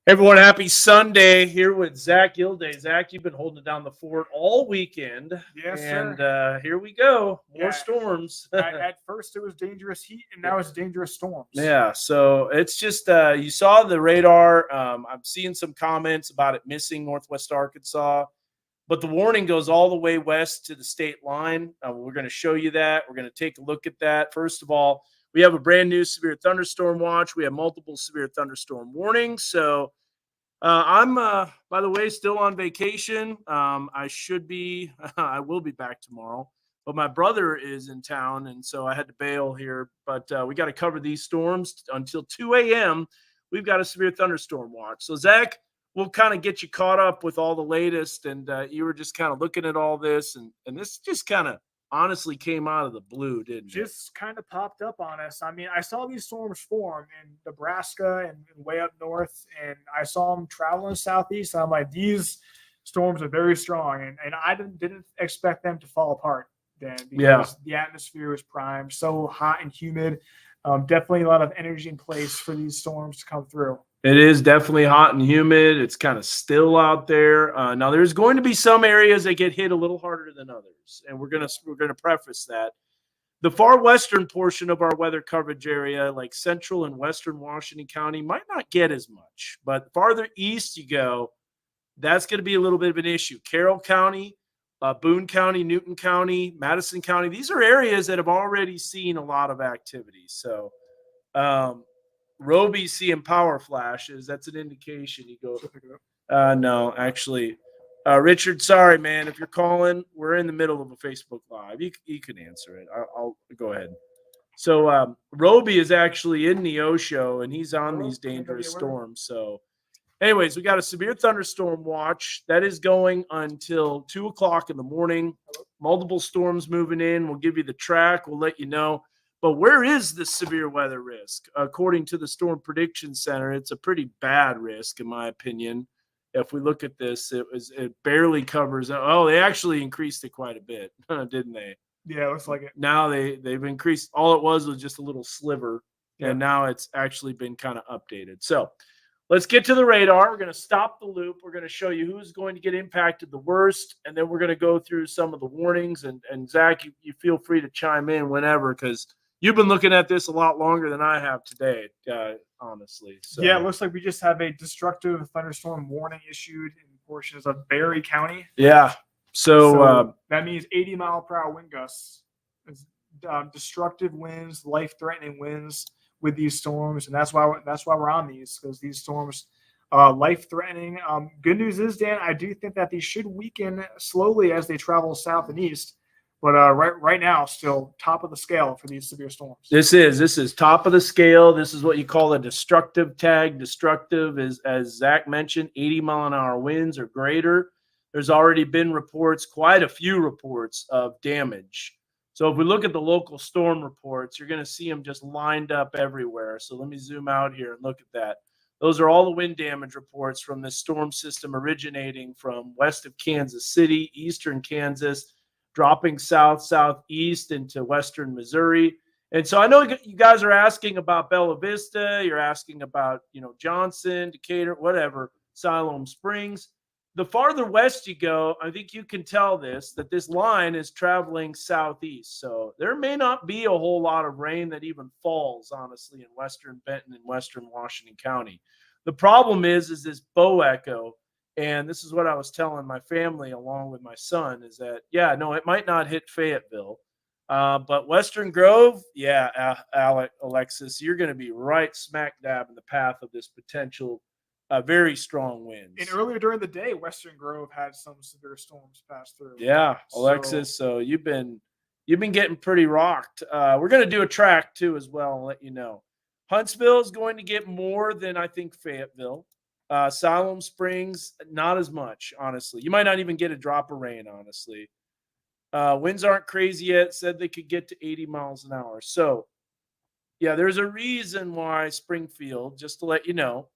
Everyone, happy Sunday here with Zach Gilday. Zach, you've been holding it down the fort all weekend. Yes, And sir. here we go. More Yeah. storms. At first, it was dangerous heat, and now it's dangerous storms. Yeah, so it's just you saw the radar. I'm seeing some comments about it missing Northwest Arkansas, but the warning goes all the way west to the state line. We're going to show you that. We're going to take a look at that. First of all, we have a brand new severe thunderstorm watch. We have multiple severe thunderstorm warnings. So I'm, by the way, still on vacation. I should be, I will be back tomorrow, but my brother is in town, and so I had to bail here. But we got to cover these storms until 2 a.m. We've got a severe thunderstorm watch. So, Zach, we'll kind of get you caught up with all the latest. And you were just kind of looking at all this, and this just kind of honestly came out of the blue, didn't it? Just kind of popped up on us. I mean, I saw these storms form in Nebraska and way up north, and I saw them traveling southeast. And I'm like, these storms are very strong, and I didn't expect them to fall apart then because the atmosphere was primed, so hot and humid. Definitely a lot of energy in place for these storms to come through. It is definitely hot and humid. It's kind of still out there. Now, there's going to be some areas that get hit a little harder than others, and we're gonna preface that. The far western portion of our weather coverage area, like central and western Washington County, might not get as much, but farther east you go, that's going to be a little bit of an issue. Carroll County, Boone County, Newton County, Madison County, these are areas that have already seen a lot of activity. So, Roby seeing power flashes, that's an indication. You go, no, actually, Richard, sorry, man. If you're calling, we're in the middle of a Facebook Live. You can answer it. I'll go ahead. So Roby is actually in Neosho, and he's on these dangerous storms. So, anyways, we got a severe thunderstorm watch that is going until 2 o'clock in the morning. Multiple storms moving in. We'll give you the track. We'll let you know. But where is the severe weather risk? According to the Storm Prediction Center, it's a pretty bad risk, in my opinion. If we look at this, it barely covers. Oh, they actually increased it quite a bit, didn't they? Yeah, it looks like it. Now they've increased. All it was just a little sliver, Yeah. and now it's actually been kind of updated. So let's get to the radar. We're going to stop the loop. We're going to show you who's going to get impacted the worst, and then we're going to go through some of the warnings. And Zach, you feel free to chime in whenever, because you've been looking at this a lot longer than I have today, honestly. So, yeah, it looks like we just have a destructive thunderstorm warning issued in portions of Berry County. Yeah. So that means 80-mile-per-hour wind gusts, destructive winds, life-threatening winds with these storms, and that's why we're on these, because these storms life-threatening. Good news is, Dan, I do think that these should weaken slowly as they travel south and east. But right now, still top of the scale for these severe storms. This is top of the scale. This is what you call a destructive tag. Destructive is, as Zach mentioned, 80-mile-an-hour winds or greater. There's already been reports, quite a few reports of damage. So if we look at the local storm reports, you're going to see them just lined up everywhere. So let me zoom out here and look at that. Those are all the wind damage reports from this storm system originating from west of Kansas City, eastern Kansas, dropping southeast into western Missouri. And so I know you guys are asking about Bella Vista. You're asking about, Johnson, Decatur, whatever, Siloam Springs. The farther west you go, I think you can tell that this line is traveling southeast. So there may not be a whole lot of rain that even falls, honestly, in western Benton and western Washington County. The problem is this bow echo. And this is what I was telling my family along with my son is that, it might not hit Fayetteville, but Western Grove, Alexis, you're going to be right smack dab in the path of this potential very strong winds. And earlier during the day, Western Grove had some severe storms pass through. Yeah, Alexis, so you've been getting pretty rocked. We're going to do a track too as well and let you know. Huntsville is going to get more than I think Fayetteville. Siloam Springs, not as much, honestly. You might not even get a drop of rain, honestly. Winds aren't crazy yet. Said they could get to 80 miles an hour. So, there's a reason why Springfield, just to let you know,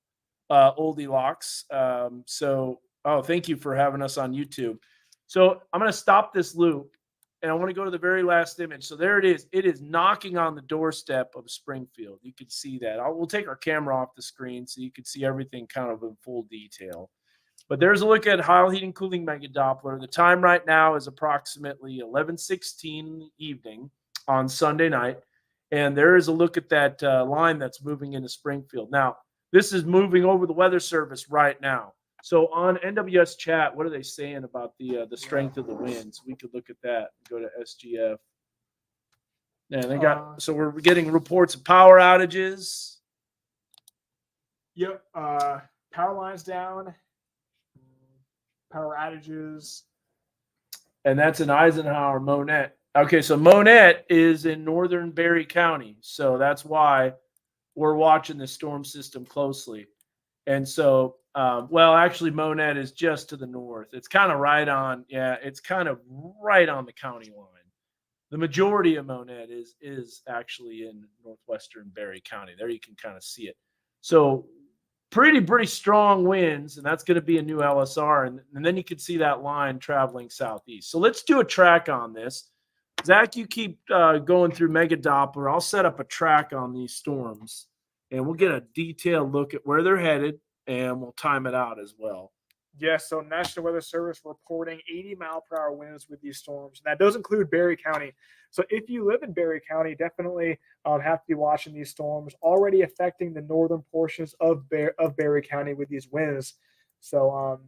Oldie Locks. Thank you for having us on YouTube. So I'm going to stop this loop. and I want to go to the very last image. So there it is. It is knocking on the doorstep of Springfield. You can see that. We'll take our camera off the screen so you can see everything kind of in full detail. But there's a look at Heil Heating Cooling Mega Doppler. The time right now is approximately 11:16 in the evening on Sunday night. And there is a look at that line that's moving into Springfield. Now, this is moving over the Weather Service right now. So on NWS chat, what are they saying about the strength of the winds? We could look at that. Go to SGF. Yeah, they got. So we're getting reports of power outages. Yep. Power lines down. Power outages. And that's in Eisenhower, Monette. Okay, so Monette is in northern Berry County. So that's why we're watching the storm system closely. And so, well, actually, Monette is just to the north. It's kind of right on, it's kind of right on the county line. The majority of Monette is actually in northwestern Berry County. There you can kind of see it. So pretty strong winds, and that's going to be a new LSR. And then you can see that line traveling southeast. So let's do a track on this. Zach, you keep going through Mega Doppler. I'll set up a track on these storms, and we'll get a detailed look at where they're headed, and we'll time it out as well. Yes, so National Weather Service reporting 80-mile-per-hour winds with these storms. That does include Berry County. So if you live in Berry County, definitely have to be watching these storms already affecting the northern portions of Berry County with these winds. So,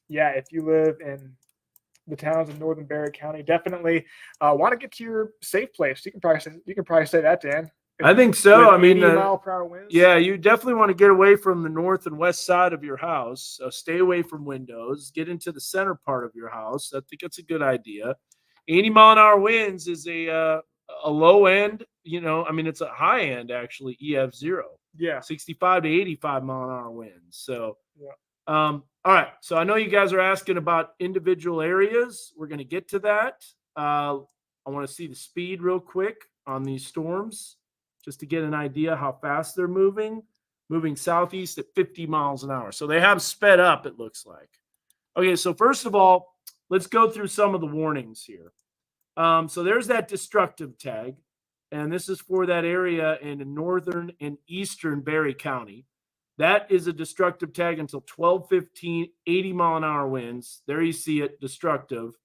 if you live in the towns in northern Berry County, definitely want to get to your safe place. You can probably say that, Dan. I think so. I mean, mile-per-hour winds. Yeah, you definitely want to get away from the north and west side of your house. Stay away from windows. Get into the center part of your house. I think that's a good idea. 80-mile-an-hour winds is a low end. It's a high end actually. EF0. Yeah, 65 to 85 mile-an-hour winds. So, all right. So I know you guys are asking about individual areas. We're going to get to that. I want to see the speed real quick on these storms, just to get an idea how fast they're moving southeast at 50 miles an hour. So they have sped up, it looks like. Okay, so first of all, let's go through some of the warnings here. So there's that destructive tag, and this is for that area in northern and eastern Berry County. That is a destructive tag until 12:15, 80-mile-an-hour winds. There you see it, destructive,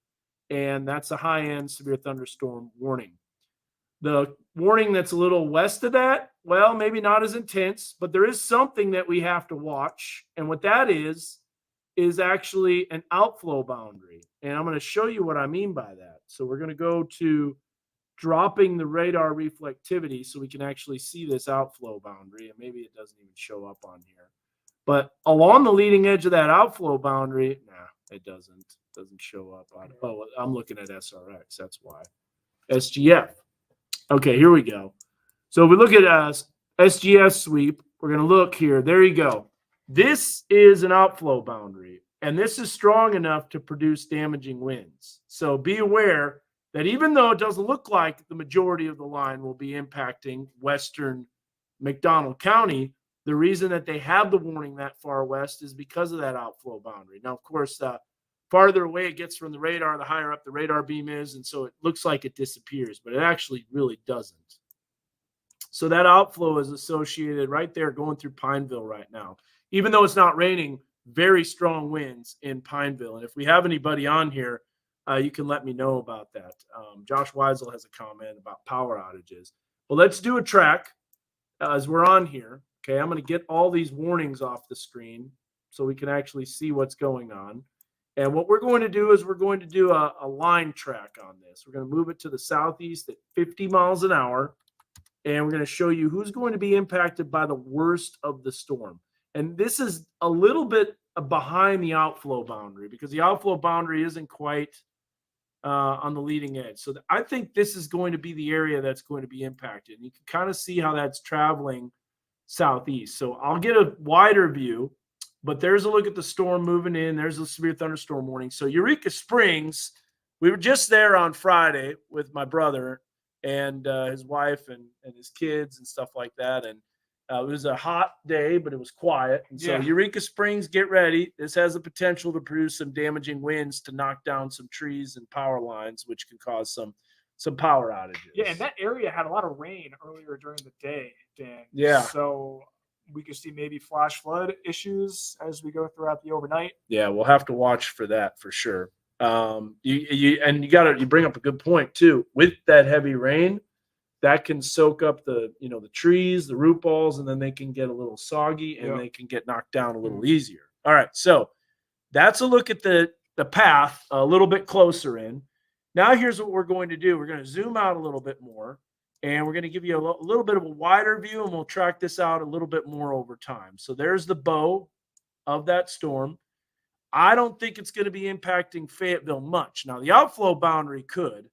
and that's a high-end severe thunderstorm warning. The warning that's a little west of that, well, maybe not as intense, but there is something that we have to watch. And what that is actually an outflow boundary. And I'm going to show you what I mean by that. So we're going to go to dropping the radar reflectivity so we can actually see this outflow boundary. And maybe it doesn't even show up on here. But along the leading edge of that outflow boundary, it doesn't show up on it. Oh, I'm looking at SRX. That's why. SGF. Okay, here we go. So if we look at SGS sweep, we're going to look here. There you go. This is an outflow boundary, and this is strong enough to produce damaging winds. So be aware that even though it doesn't look like the majority of the line will be impacting western McDonald County, the reason that they have the warning that far west is because of that outflow boundary. Now, of course, farther away it gets from the radar, the higher up the radar beam is, and so it looks like it disappears, but it actually really doesn't. So that outflow is associated right there going through Pineville right now. Even though it's not raining, very strong winds in Pineville. And if we have anybody on here, you can let me know about that. Josh Weisel has a comment about power outages. Well, let's do a track as we're on here. Okay, I'm going to get all these warnings off the screen so we can actually see what's going on. And what we're going to do is we're going to do a line track on this. We're going to move it to the southeast at 50 miles an hour. And we're going to show you who's going to be impacted by the worst of the storm. And this is a little bit behind the outflow boundary because the outflow boundary isn't quite on the leading edge. So I think this is going to be the area that's going to be impacted. And you can kind of see how that's traveling southeast. So I'll get a wider view. But there's a look at the storm moving in. There's a severe thunderstorm warning. So Eureka Springs, we were just there on Friday with my brother and his wife and his kids and stuff like that. And it was a hot day, but it was quiet. And so Eureka Springs, get ready. This has the potential to produce some damaging winds to knock down some trees and power lines, which can cause some some power outages. Yeah, and that area had a lot of rain earlier during the day, Dan. Yeah. So we could see maybe flash flood issues as we go throughout the overnight. Yeah, we'll have to watch for that for sure. You bring up a good point too. With that heavy rain, that can soak up the trees, the root balls, and then they can get a little soggy and they can get knocked down a little easier. All right, so that's a look at the path a little bit closer in. Now here's what we're going to do. We're going to zoom out a little bit more, and we're going to give you a little bit of a wider view, and we'll track this out a little bit more over time. So there's the bow of that storm. I don't think it's going to be impacting Fayetteville much. Now, the outflow boundary could,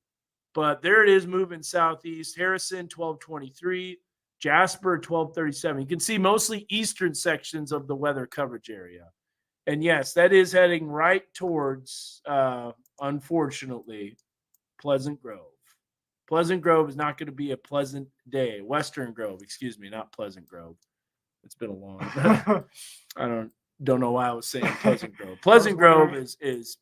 but there it is moving southeast. Harrison, 1223. Jasper, 1237. You can see mostly eastern sections of the weather coverage area. And yes, that is heading right towards, unfortunately, Pleasant Grove. Pleasant Grove is not going to be a pleasant day. Western Grove, excuse me, not Pleasant Grove. It's been a long I don't know why I was saying Pleasant Grove. Pleasant Grove is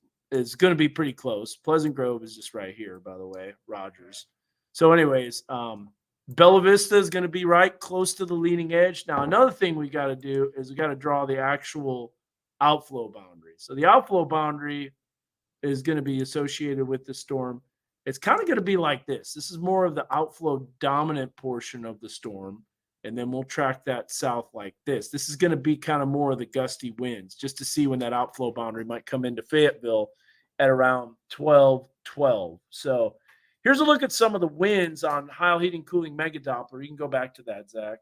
going to be pretty close. Pleasant Grove is just right here, by the way, Rogers. So anyways, Bella Vista is going to be right close to the leading edge. Now, another thing we got to do is we got to draw the actual outflow boundary. So the outflow boundary is going to be associated with the storm. It's kind of going to be like this. This is more of the outflow dominant portion of the storm. And then we'll track that south like this. This is going to be kind of more of the gusty winds, just to see when that outflow boundary might come into Fayetteville at around 12:12. So here's a look at some of the winds on Heil Heating Cooling Mega Doppler. You can go back to that, Zach,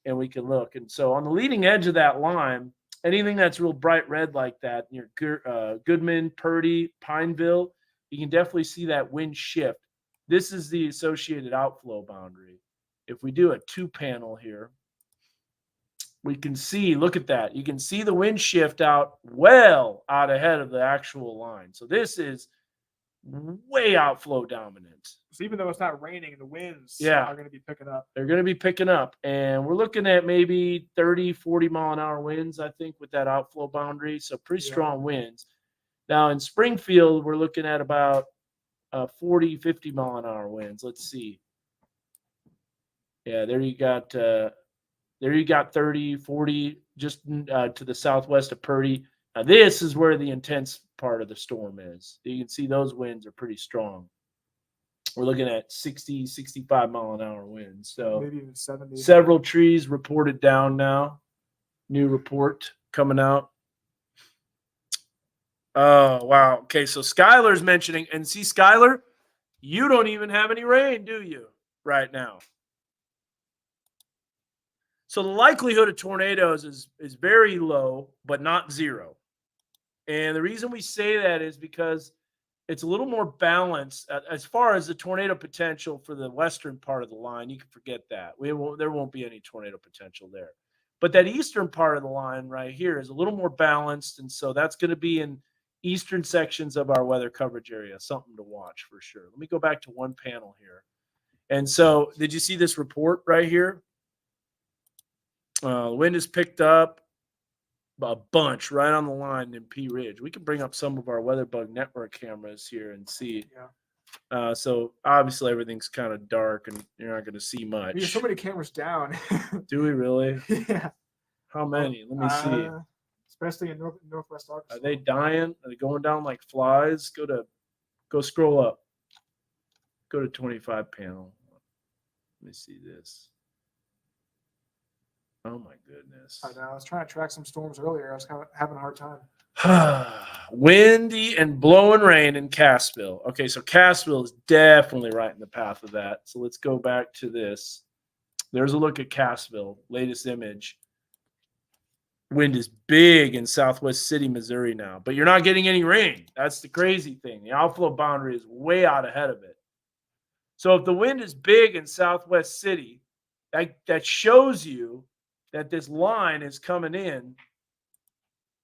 and we can look. And so on the leading edge of that line, anything that's real bright red like that, near Goodman, Purdy, Pineville, you can definitely see that wind shift. This is the associated outflow boundary. If we do a 2-panel here, we can see, look at that. You can see the wind shift out ahead of the actual line. So this is way outflow dominant. So even though it's not raining, the winds are going to be picking up. They're going to be picking up. And we're looking at maybe 30, 40 mile an hour winds, I think, with that outflow boundary. So pretty strong winds. Now in Springfield, we're looking at about 40, 50 mile an hour winds. Let's see. Yeah, there you got 30, 40 just to the southwest of Purdy. Now this is where the intense part of the storm is. You can see those winds are pretty strong. We're looking at 60, 65 mile an hour winds. So maybe even 70. Several trees reported down now. New report coming out. Oh, wow. Okay, so Skylar's mentioning, and see, Skylar, you don't even have any rain, do you, right now? So the likelihood of tornadoes is very low, but not zero. And the reason we say that is because it's a little more balanced as far as the tornado potential for the western part of the line. You can forget that. There won't be any tornado potential there. But that eastern part of the line right here is a little more balanced, and so that's going to be in eastern sections of our weather coverage area. Something to watch for sure. Let me go back to one panel here. And so did you see this report right here? The wind is picked up a bunch right on the line in Pea Ridge. We can bring up some of our WeatherBug network cameras here and see. So obviously everything's kind of dark and you're not going to see much. There's so many cameras down. Do we really? Yeah. How many? Let me see. Especially in Northwest Arkansas. Are they dying? Are they going down like flies? Go scroll up. Go to 25 panel. Let me see this. Oh my goodness. I know. I was trying to track some storms earlier. I was kind of having a hard time. Windy and blowing rain in Cassville. Okay, so Cassville is definitely right in the path of that. So let's go back to this. There's a look at Cassville, latest image. Wind is big in Southwest City, Missouri now, but you're not getting any rain. That's the crazy thing. The outflow boundary is way out ahead of it. So if the wind is big in Southwest City, that shows you that this line is coming in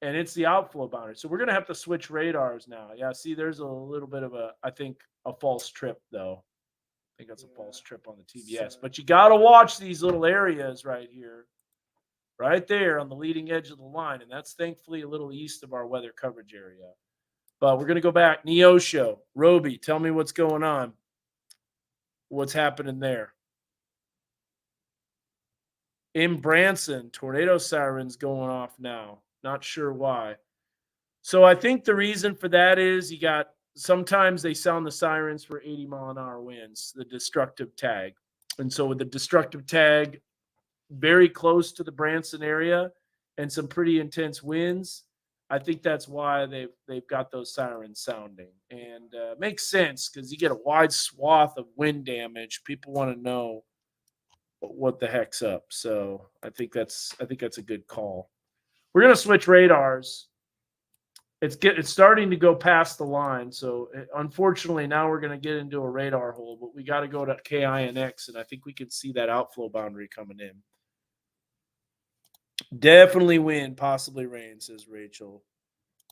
and it's the outflow boundary. So we're going to have to switch radars now. Yeah, see, there's a little bit of a false trip, though. I think that's a false trip on the TBS. But you got to watch these little areas right here, right there on the leading edge of the line. And that's thankfully a little east of our weather coverage area. But we're going to go back. Neosho, Roby, tell me what's going on. what's happening there. In Branson, tornado sirens going off now. Not sure why. So I think the reason for that is you got sometimes they sound the sirens for 80-mile-an-hour winds, the destructive tag. And so with the destructive tag very close to the Branson area and some pretty intense winds, I think that's why they've got those sirens sounding. And makes sense because you get a wide swath of wind damage. People want to know what the heck's up. So I think that's a good call. We're gonna switch radars. It's starting to go past the line. So unfortunately, now we're gonna get into a radar hole, but we got to go to KINX, and I think we can see that outflow boundary coming in. Definitely wind, possibly rain, says Rachel.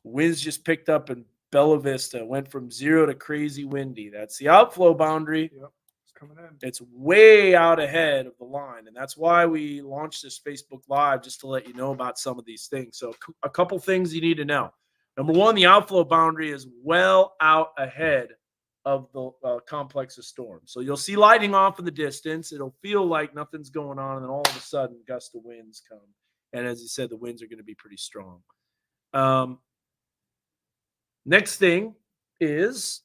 Winds just picked up in Bella Vista, went from 0 to crazy windy. That's the outflow boundary. Yep, it's coming in. It's way out ahead of the line, and that's why we launched this Facebook Live, just to let you know about some of these things. So a couple things you need to know. Number one, the outflow boundary is well out ahead of the complex of storms. So you'll see lightning off in the distance. It'll feel like nothing's going on, and then all of a sudden, gust of winds come. And as you said, the winds are going to be pretty strong. Next thing is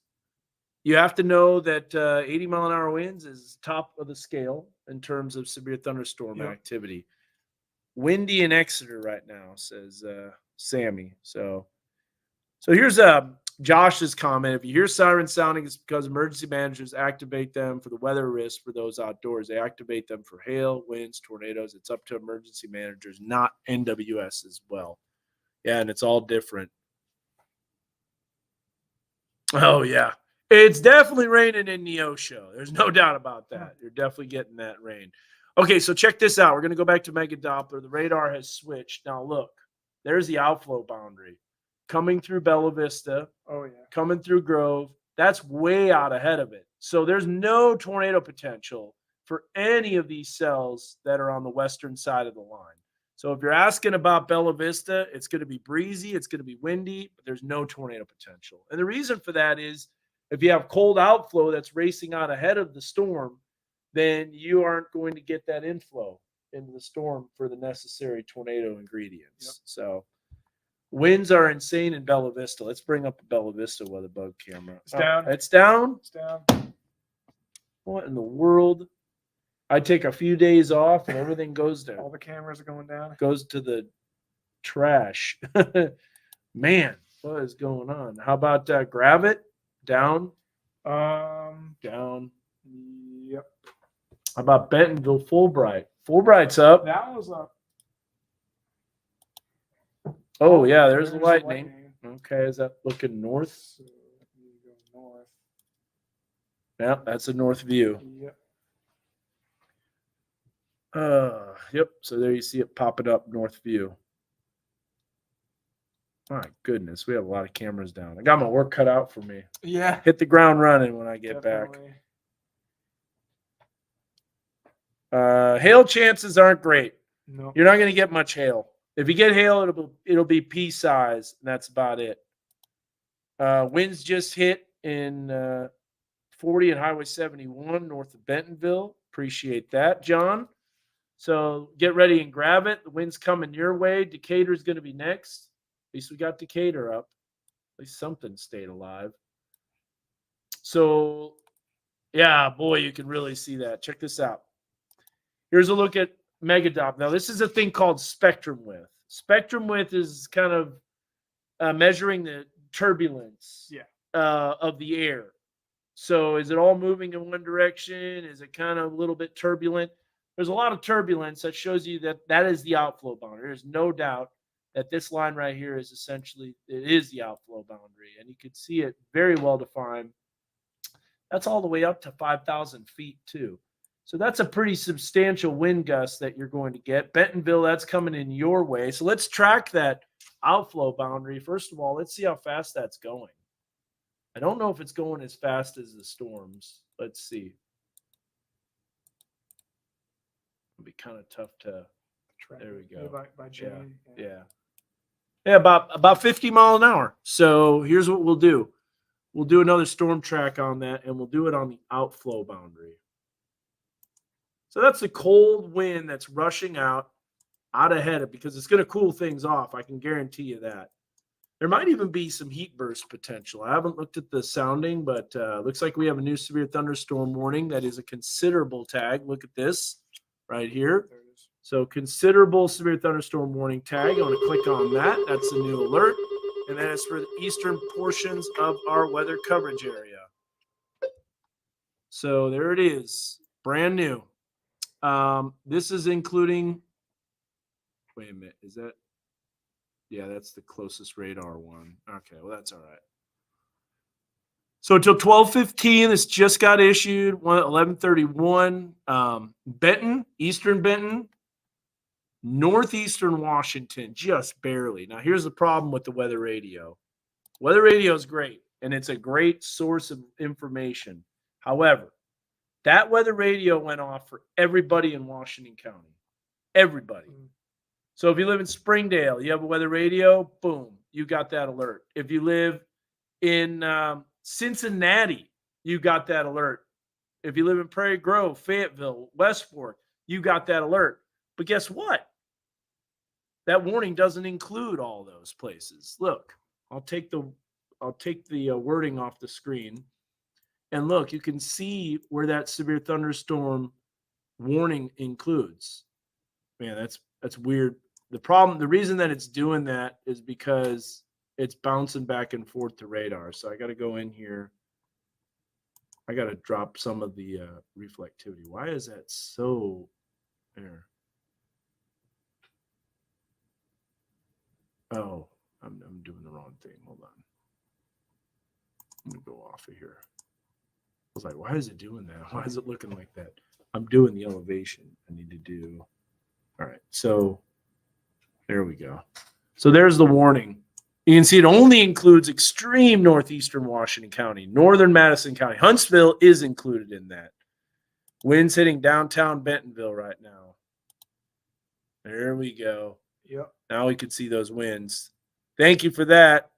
you have to know that 80-mile-an-hour winds is top of the scale in terms of severe thunderstorm activity. Windy in Exeter right now, says Sammy. So here's Josh's comment. If you hear sirens sounding, it's because emergency managers activate them for the weather risk for those outdoors. They activate them for hail, winds, tornadoes. It's up to emergency managers, not NWS as well. Yeah, and it's all different. Oh, yeah. It's definitely raining in Neosho. There's no doubt about that. You're definitely getting that rain. Okay, so check this out. We're going to go back to Mega Doppler. The radar has switched. Now, look, there's the outflow boundary. Coming through Bella Vista, coming through Grove, that's way out ahead of it. So there's no tornado potential for any of these cells that are on the western side of the line. So if you're asking about Bella Vista, it's going to be breezy, it's going to be windy, but there's no tornado potential. And the reason for that is if you have cold outflow that's racing out ahead of the storm, then you aren't going to get that inflow into the storm for the necessary tornado ingredients. So winds are insane in Bella Vista. Let's bring up the Bella Vista weather bug camera. It's down. It's down? It's down. What in the world? I take a few days off and everything goes down. All the cameras are going down. Goes to the trash. Man, what is going on? How about Gravit? Down? Down. Yep. How about Bentonville, Fulbright? Fulbright's up. That was up. Oh, yeah, there's the lightning. Okay, is that looking north? So you go north. Yeah, that's a north view. Yep. Yep. So there you see it popping up north view. My goodness, we have a lot of cameras down. I got my work cut out for me. Yeah. Hit the ground running when I get back. Hail chances aren't great. No. You're not going to get much hail. If you get hail, it'll be pea size, and that's about it. Winds just hit in 40 and Highway 71 north of Bentonville. Appreciate that, John. So get ready and grab it. The wind's coming your way. Decatur's going to be next. At least we got Decatur up. At least something stayed alive. So, yeah, boy, you can really see that. Check this out. Here's a look at Megadop. Now, this is a thing called spectrum width. Spectrum width is kind of measuring the turbulence of the air. So is it all moving in one direction? Is it kind of a little bit turbulent? There's a lot of turbulence that shows you that is the outflow boundary. There's no doubt that this line right here is essentially, it is the outflow boundary. And you can see it very well defined. That's all the way up to 5,000 feet too. So that's a pretty substantial wind gust that you're going to get. Bentonville, that's coming in your way. So let's track that outflow boundary. First of all, let's see how fast that's going. I don't know if it's going as fast as the storms. Let's see. It'll be kind of tough to. There we go. By Jane. Yeah, about 50 mile an hour. So here's what we'll do. We'll do another storm track on that, and we'll do it on the outflow boundary. So that's the cold wind that's rushing out ahead of, because it's going to cool things off. I can guarantee you that. There might even be some heat burst potential. I haven't looked at the sounding, but looks like we have a new severe thunderstorm warning. That is a considerable tag. Look at this right here. There it is. So considerable severe thunderstorm warning tag. I want to click on that. That's the new alert. And that is for the eastern portions of our weather coverage area. So there it is. Brand new. This is including, wait a minute, is that? Yeah, that's the closest radar one. Okay, well, that's all right. So until 12:15, this just got issued. 11:31. Benton, Eastern Benton, northeastern Washington, just barely. Now, here's the problem with the weather radio. Weather radio is great, and it's a great source of information. However, that weather radio went off for everybody in Washington County. Everybody. So if you live in Springdale, you have a weather radio, boom, you got that alert. If you live in Cincinnati, you got that alert. If you live in Prairie Grove, Fayetteville, West Fork, you got that alert. But guess what? That warning doesn't include all those places. Look, I'll take the wording off the screen. And look, you can see where that severe thunderstorm warning includes. Man, that's weird. The reason that it's doing that is because it's bouncing back and forth to radar. So I got to go in here. I got to drop some of the reflectivity. Why is that so there? Oh, I'm doing the wrong thing. Hold on. I'm going to go off of here. I was like, why is it doing that? Why is it looking like that? I'm doing the elevation. I need to do. All right. So there we go. So there's the warning. You can see it only includes extreme northeastern Washington County, northern Madison County. Huntsville is included in that. Winds hitting downtown Bentonville right now. There we go. Yep. Now we can see those winds. Thank you for that.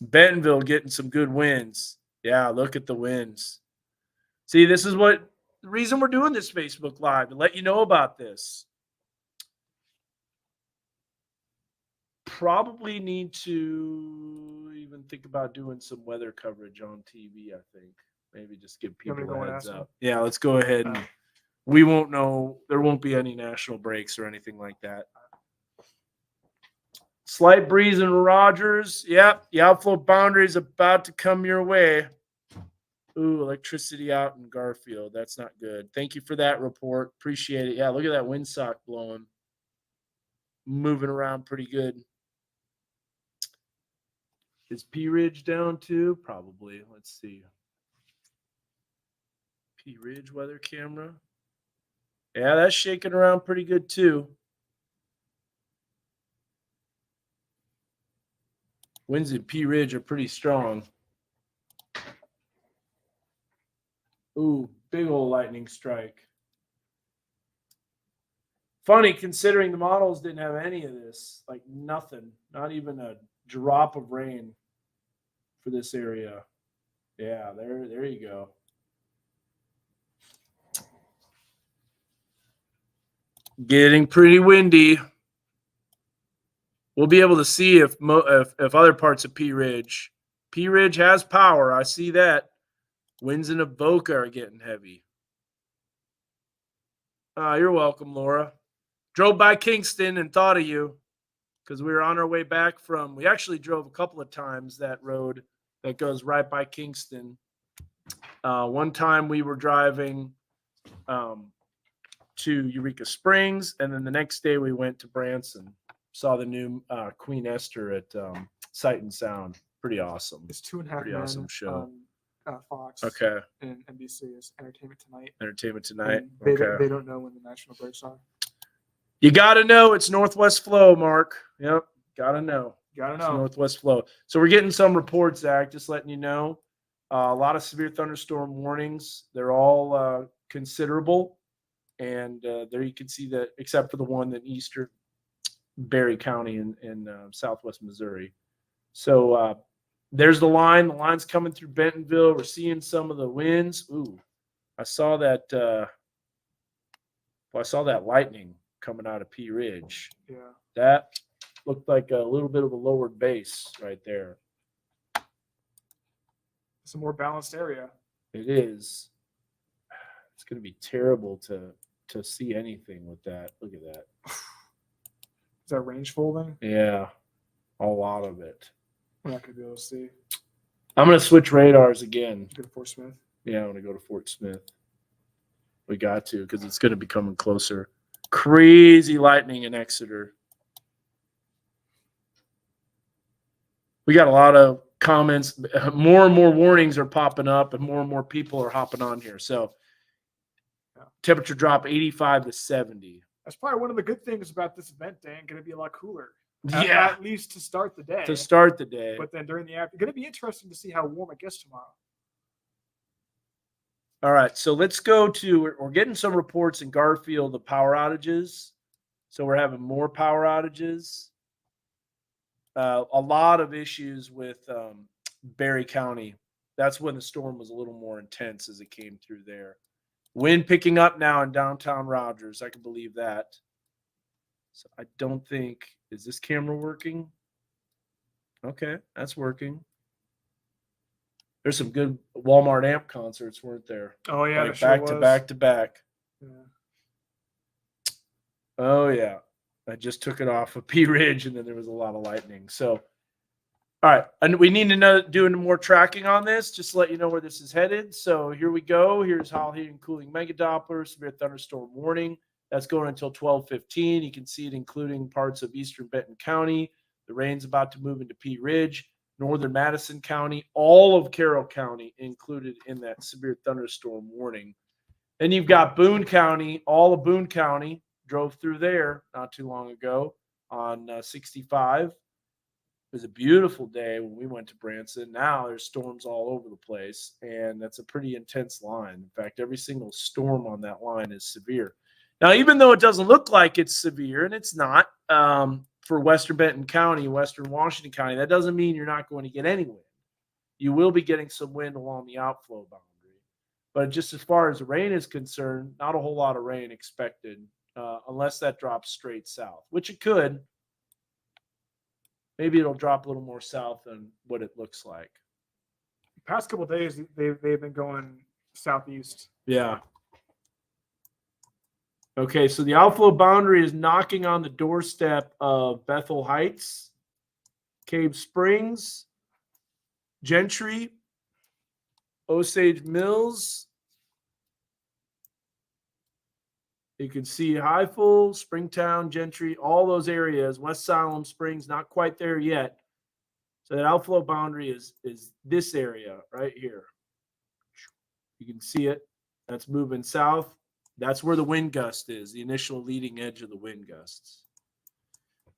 Bentonville getting some good winds. Yeah, look at the winds. See, this is the reason we're doing this Facebook Live, to let you know about this. Probably need to even think about doing some weather coverage on TV, I think. Maybe just give people a heads up. Yeah, let's go ahead and we won't know. There won't be any national breaks or anything like that. Slight breeze in Rogers. Yep, the outflow boundary is about to come your way. Ooh, electricity out in Garfield. That's not good. Thank you for that report. Appreciate it. Yeah, look at that windsock blowing. Moving around pretty good. Is P Ridge down too? Probably. Let's see. P Ridge weather camera. Yeah, that's shaking around pretty good too. Winds in P Ridge are pretty strong. Ooh, big old lightning strike. Funny, considering the models didn't have any of this, like nothing, not even a drop of rain for this area. Yeah, there you go. Getting pretty windy. We'll be able to see if other parts of P Ridge has power. I see that. Winds in Avoca are getting heavy. You're welcome, Laura. Drove by Kingston and thought of you because we were on our way back from. We actually drove a couple of times that road that goes right by Kingston. One time we were driving to Eureka Springs, and then the next day we went to Branson. Saw the new Queen Esther at Sight and Sound. Pretty awesome. It's 2.5 Pretty Men awesome show. On Fox. Okay. And NBC is Entertainment Tonight. Entertainment Tonight. They Okay. don't know when the national breaks are. You got to know it's Northwest Flow, Mark. Yep. Got to know. Gotta It's know. Northwest Flow. So we're getting some reports, Zach, just letting you know. A lot of severe thunderstorm warnings. They're all considerable. And there you can see that, except for the one in eastern Berry County in southwest Missouri. So there's the line. The line's coming through Bentonville. We're seeing some of the winds. Ooh, I saw that. I saw that lightning coming out of Pea Ridge. Yeah. That looked like a little bit of a lowered base right there. It's a more balanced area. It is. It's going to be terrible to see anything with that. Look at that. Is that range folding? Yeah, a lot of it. We're not going to be able to see. I'm going to switch radars again. Go to Fort Smith. Yeah, I'm going to go to Fort Smith. We got to because it's going to be coming closer. Crazy lightning in Exeter. We got a lot of comments. More and more warnings are popping up, and more people are hopping on here. So, temperature drop 85 to 70. That's probably one of the good things about this event day. Going to be a lot cooler. Yeah, at least to start the day. To start the day. But then during the afternoon, going to be interesting to see how warm it gets tomorrow. All right, so let's go to. We're getting some reports in Garfield of power outages. So we're having more power outages. A lot of issues with Berry County. That's when the storm was a little more intense as it came through there. Wind picking up now in downtown Rogers. I can believe that. So I don't think, is this camera working? Okay, that's working. There's some good Walmart amp concerts, weren't there? Oh yeah, like back to back to back. Yeah. Oh yeah. I just took it off of Pea Ridge, and then there was a lot of lightning. So, all right, and we need to know doing more tracking on this, just to let you know where this is headed. So here we go. Here's Hall Heating and Cooling Mega Doppler, severe thunderstorm warning. That's going until 12:15. You can see it including parts of eastern Benton County. The rain's about to move into Pea Ridge, northern Madison County, all of Carroll County included in that severe thunderstorm warning. Then you've got Boone County, all of Boone County. Drove through there not too long ago on 65. It was a beautiful day when we went to Branson. Now there's storms all over the place, and that's a pretty intense line. In fact, every single storm on that line is severe. Now, even though it doesn't look like it's severe, and it's not, for Western Benton County, Western Washington County, that doesn't mean you're not going to get any wind. You will be getting some wind along the outflow boundary. But just as far as rain is concerned, not a whole lot of rain expected. Unless that drops straight south, which it could. Maybe it'll drop a little more south than what it looks like. The past couple of days, they've been going southeast. Yeah. Okay, so the outflow boundary is knocking on the doorstep of Bethel Heights, Cave Springs, Gentry, Osage Mills. You can see Highfield, Springtown, Gentry, all those areas. West Siloam Springs, not quite there yet. So that outflow boundary is this area right here. You can see it. That's moving south. That's where the wind gust is, the initial leading edge of the wind gusts.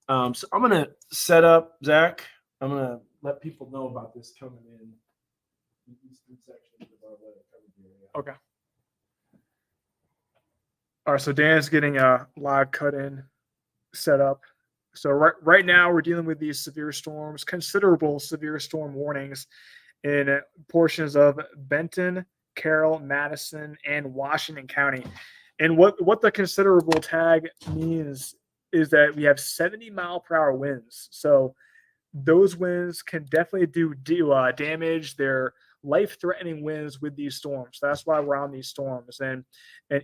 So I'm going to set up, Zach. I'm going to let people know about this coming in. Eastern section of our weather coverage area. Okay. All right, so Dan's getting a live cut-in set up. So right now we're dealing with these severe storms, considerable severe storm warnings in portions of Benton, Carroll, Madison, and Washington County. And what the considerable tag means is that we have 70-mile-per-hour winds. So those winds can definitely do damage. They're life-threatening winds with these storms. That's why we're on these storms. And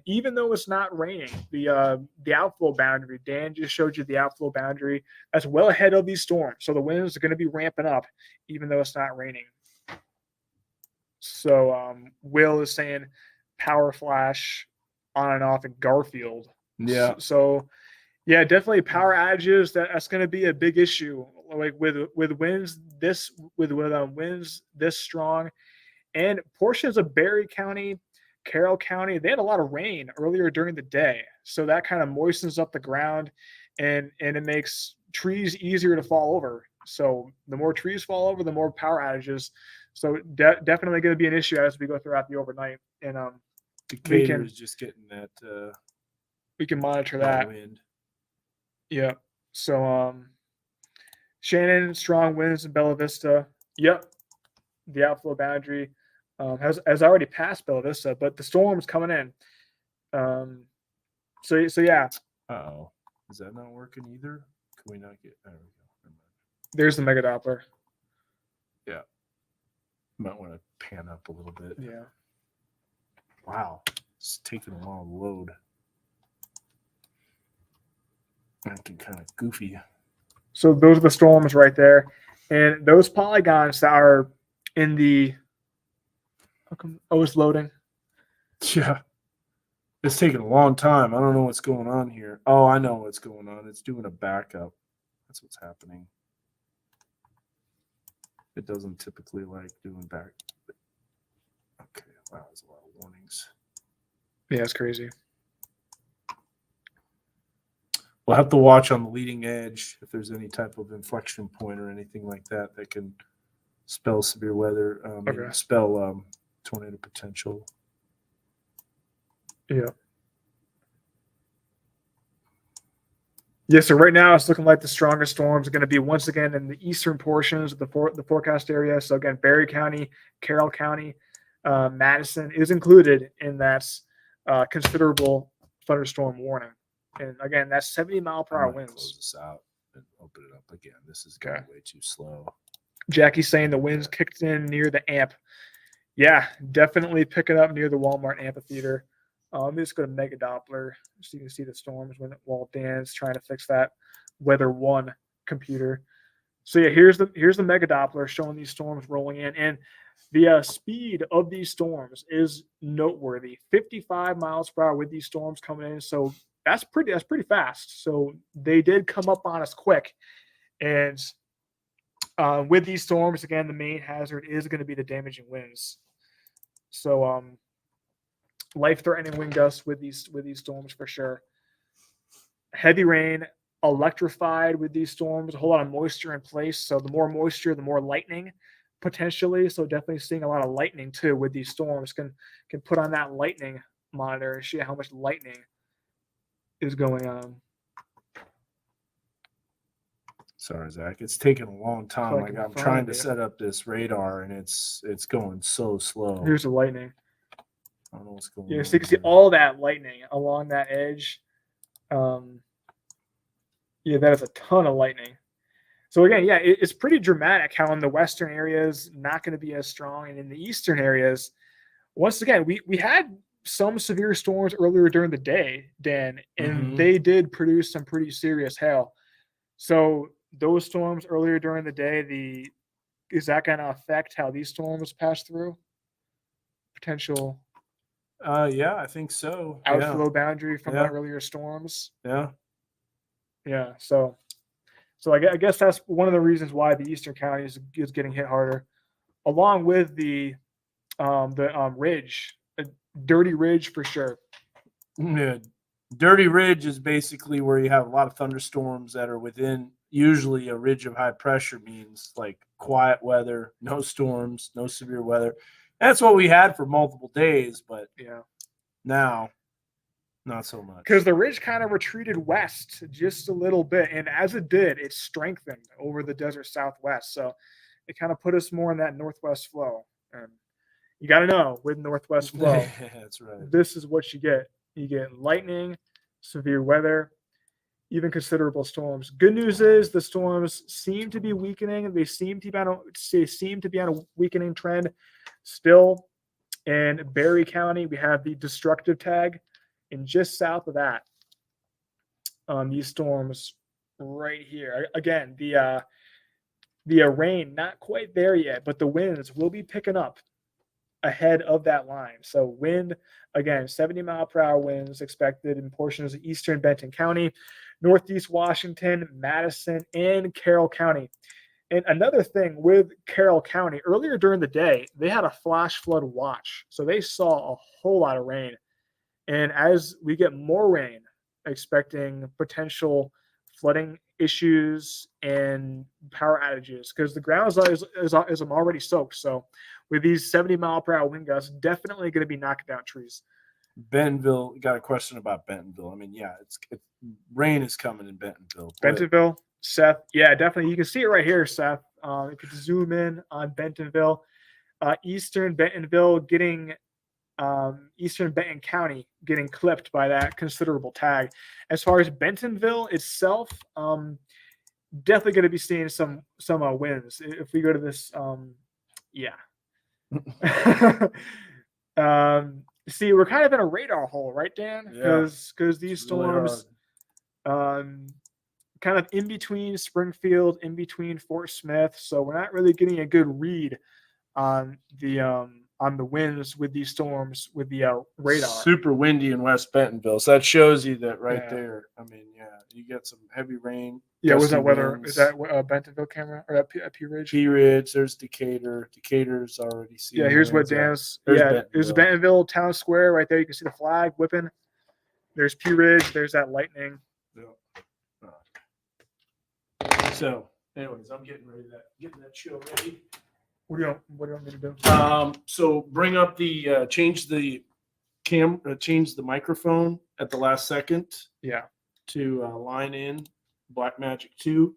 even though it's not raining, the outflow boundary, Dan just showed you the outflow boundary, that's well ahead of these storms. So the winds are going to be ramping up, even though it's not raining. So Will is saying power flash on and off in Garfield. Yeah. So yeah, definitely power outages. That's going to be a big issue. Like with winds this winds this strong, and portions of Berry County, Carroll County, they had a lot of rain earlier during the day, so that kind of moistens up the ground, and it makes trees easier to fall over. So the more trees fall over, the more power outages. So definitely going to be an issue as we go throughout the overnight. And Decatur is just getting that. We can monitor that. Wind. Yeah. So Shannon, strong winds in Bella Vista. Yep. the outflow boundary has already passed Bella Vista, but the storm's coming in. So yeah, Uh-oh. Is that not working either? Can we not get... There we go. Never mind. there's the mega Doppler. Yeah. Might want to pan up a little bit. Yeah. Wow. It's taking a while to load. Acting kind of goofy. So those are the storms right there. And those polygons that are in the... Oh, it's loading. Yeah. It's taking a long time. I don't know what's going on here. Oh, I know what's going on. It's doing a backup. That's what's happening. It doesn't typically like doing back. Okay. Wow, there's a lot of warnings. Yeah, it's crazy. We'll have to watch on the leading edge if there's any type of inflection point or anything like that that can spell severe weather, Okay. spell tornado potential. Yeah. Yeah, so right now it's looking like the strongest storms are going to be once again in the eastern portions of the forecast area. So again, Berry County, Carroll County, Madison is included in that considerable thunderstorm warning. And again, that's 70-mile-per-hour winds. Close this out and open it up again. This is going way too slow. Jackie's saying the winds kicked in near the amp. Yeah, definitely picking up near the Walmart amphitheater. Let me just go to Mega Doppler so you can see the storms while Dan's trying to fix that Weather One computer. So yeah, here's the Mega Doppler showing these storms rolling in, and the speed of these storms is noteworthy. 55 miles per hour with these storms coming in. So that's pretty fast. So they did come up on us quick, and with these storms, again, the main hazard is going to be the damaging winds. So life-threatening wind gusts with these storms for sure. Heavy rain, electrified with these storms, a whole lot of moisture in place. So the more moisture, the more lightning potentially. So definitely seeing a lot of lightning too with these storms. Can put on that lightning monitor and see how much lightning is going on. Sorry, Zach. It's taking a long time. So I'm trying to set up this radar and it's going so slow. Here's the lightning. I don't know what's going on. Yeah, so you can see all that lightning along that edge. Yeah, that is a ton of lightning. So again, yeah, it's pretty dramatic how in the western areas not going to be as strong, and in the eastern areas, once again, we had some severe storms earlier during the day, Dan, and they did produce some pretty serious hail. So those storms earlier during the day, is that going to affect how these storms pass through? Potential. Yeah, I think so. Outflow boundary from the earlier storms. Yeah. Yeah. So I guess that's one of the reasons why the eastern counties is getting hit harder, along with the ridge, Dirty Ridge for sure. Yeah. Dirty Ridge is basically where you have a lot of thunderstorms that are within usually a ridge of high pressure, means like quiet weather, no storms, no severe weather. That's what we had for multiple days, but now not so much. Because the ridge kind of retreated west just a little bit, and as it did, it strengthened over the desert southwest. So it kind of put us more in that northwest flow. And you got to know with northwest flow, that's right. This is what you get. You get lightning, severe weather, even considerable storms. Good news is the storms seem to be weakening. They seem to be on a weakening trend. Still, in Berry County, we have the destructive tag, and just south of that, these storms right here. Again, the rain not quite there yet, but the winds will be picking up ahead of that line. So wind, again, 70-mile-per-hour winds expected in portions of eastern Benton County, northeast Washington, Madison, and Carroll County. And another thing with Carroll County, earlier during the day, they had a flash flood watch. So they saw a whole lot of rain. And as we get more rain, expecting potential flooding issues and power outages, because the ground is already soaked. So with these 70-mile-per-hour wind gusts, definitely going to be knocking down trees. Bentonville, got a question about Bentonville. I mean, yeah, it's rain is coming in Bentonville. Bentonville, Seth. Yeah, definitely. You can see it right here, Seth. If you zoom in on Bentonville, Eastern Bentonville getting Eastern Benton County getting clipped by that considerable tag. As far as Bentonville itself, definitely going to be seeing some wins if we go to this. Yeah. See, we're kind of in a radar hole, right, Dan? Because these storms, kind of in between Springfield, in between Fort Smith, so we're not really getting a good read on the winds with these storms with the radar. Super windy in West Bentonville, so that shows you that right there. I mean, you get some heavy rain. Yeah, was that weather? Winds. Is that Bentonville camera or that P Ridge? P Ridge. There's Decatur. Decatur's already seen. Yeah, here's what Dan's. There's Bentonville Town Square right there. You can see the flag whipping. There's P Ridge. There's that lightning. So, anyways, I'm getting that show ready. What do you want me to do? So bring up the change the microphone at the last second. Yeah. To line in Blackmagic 2,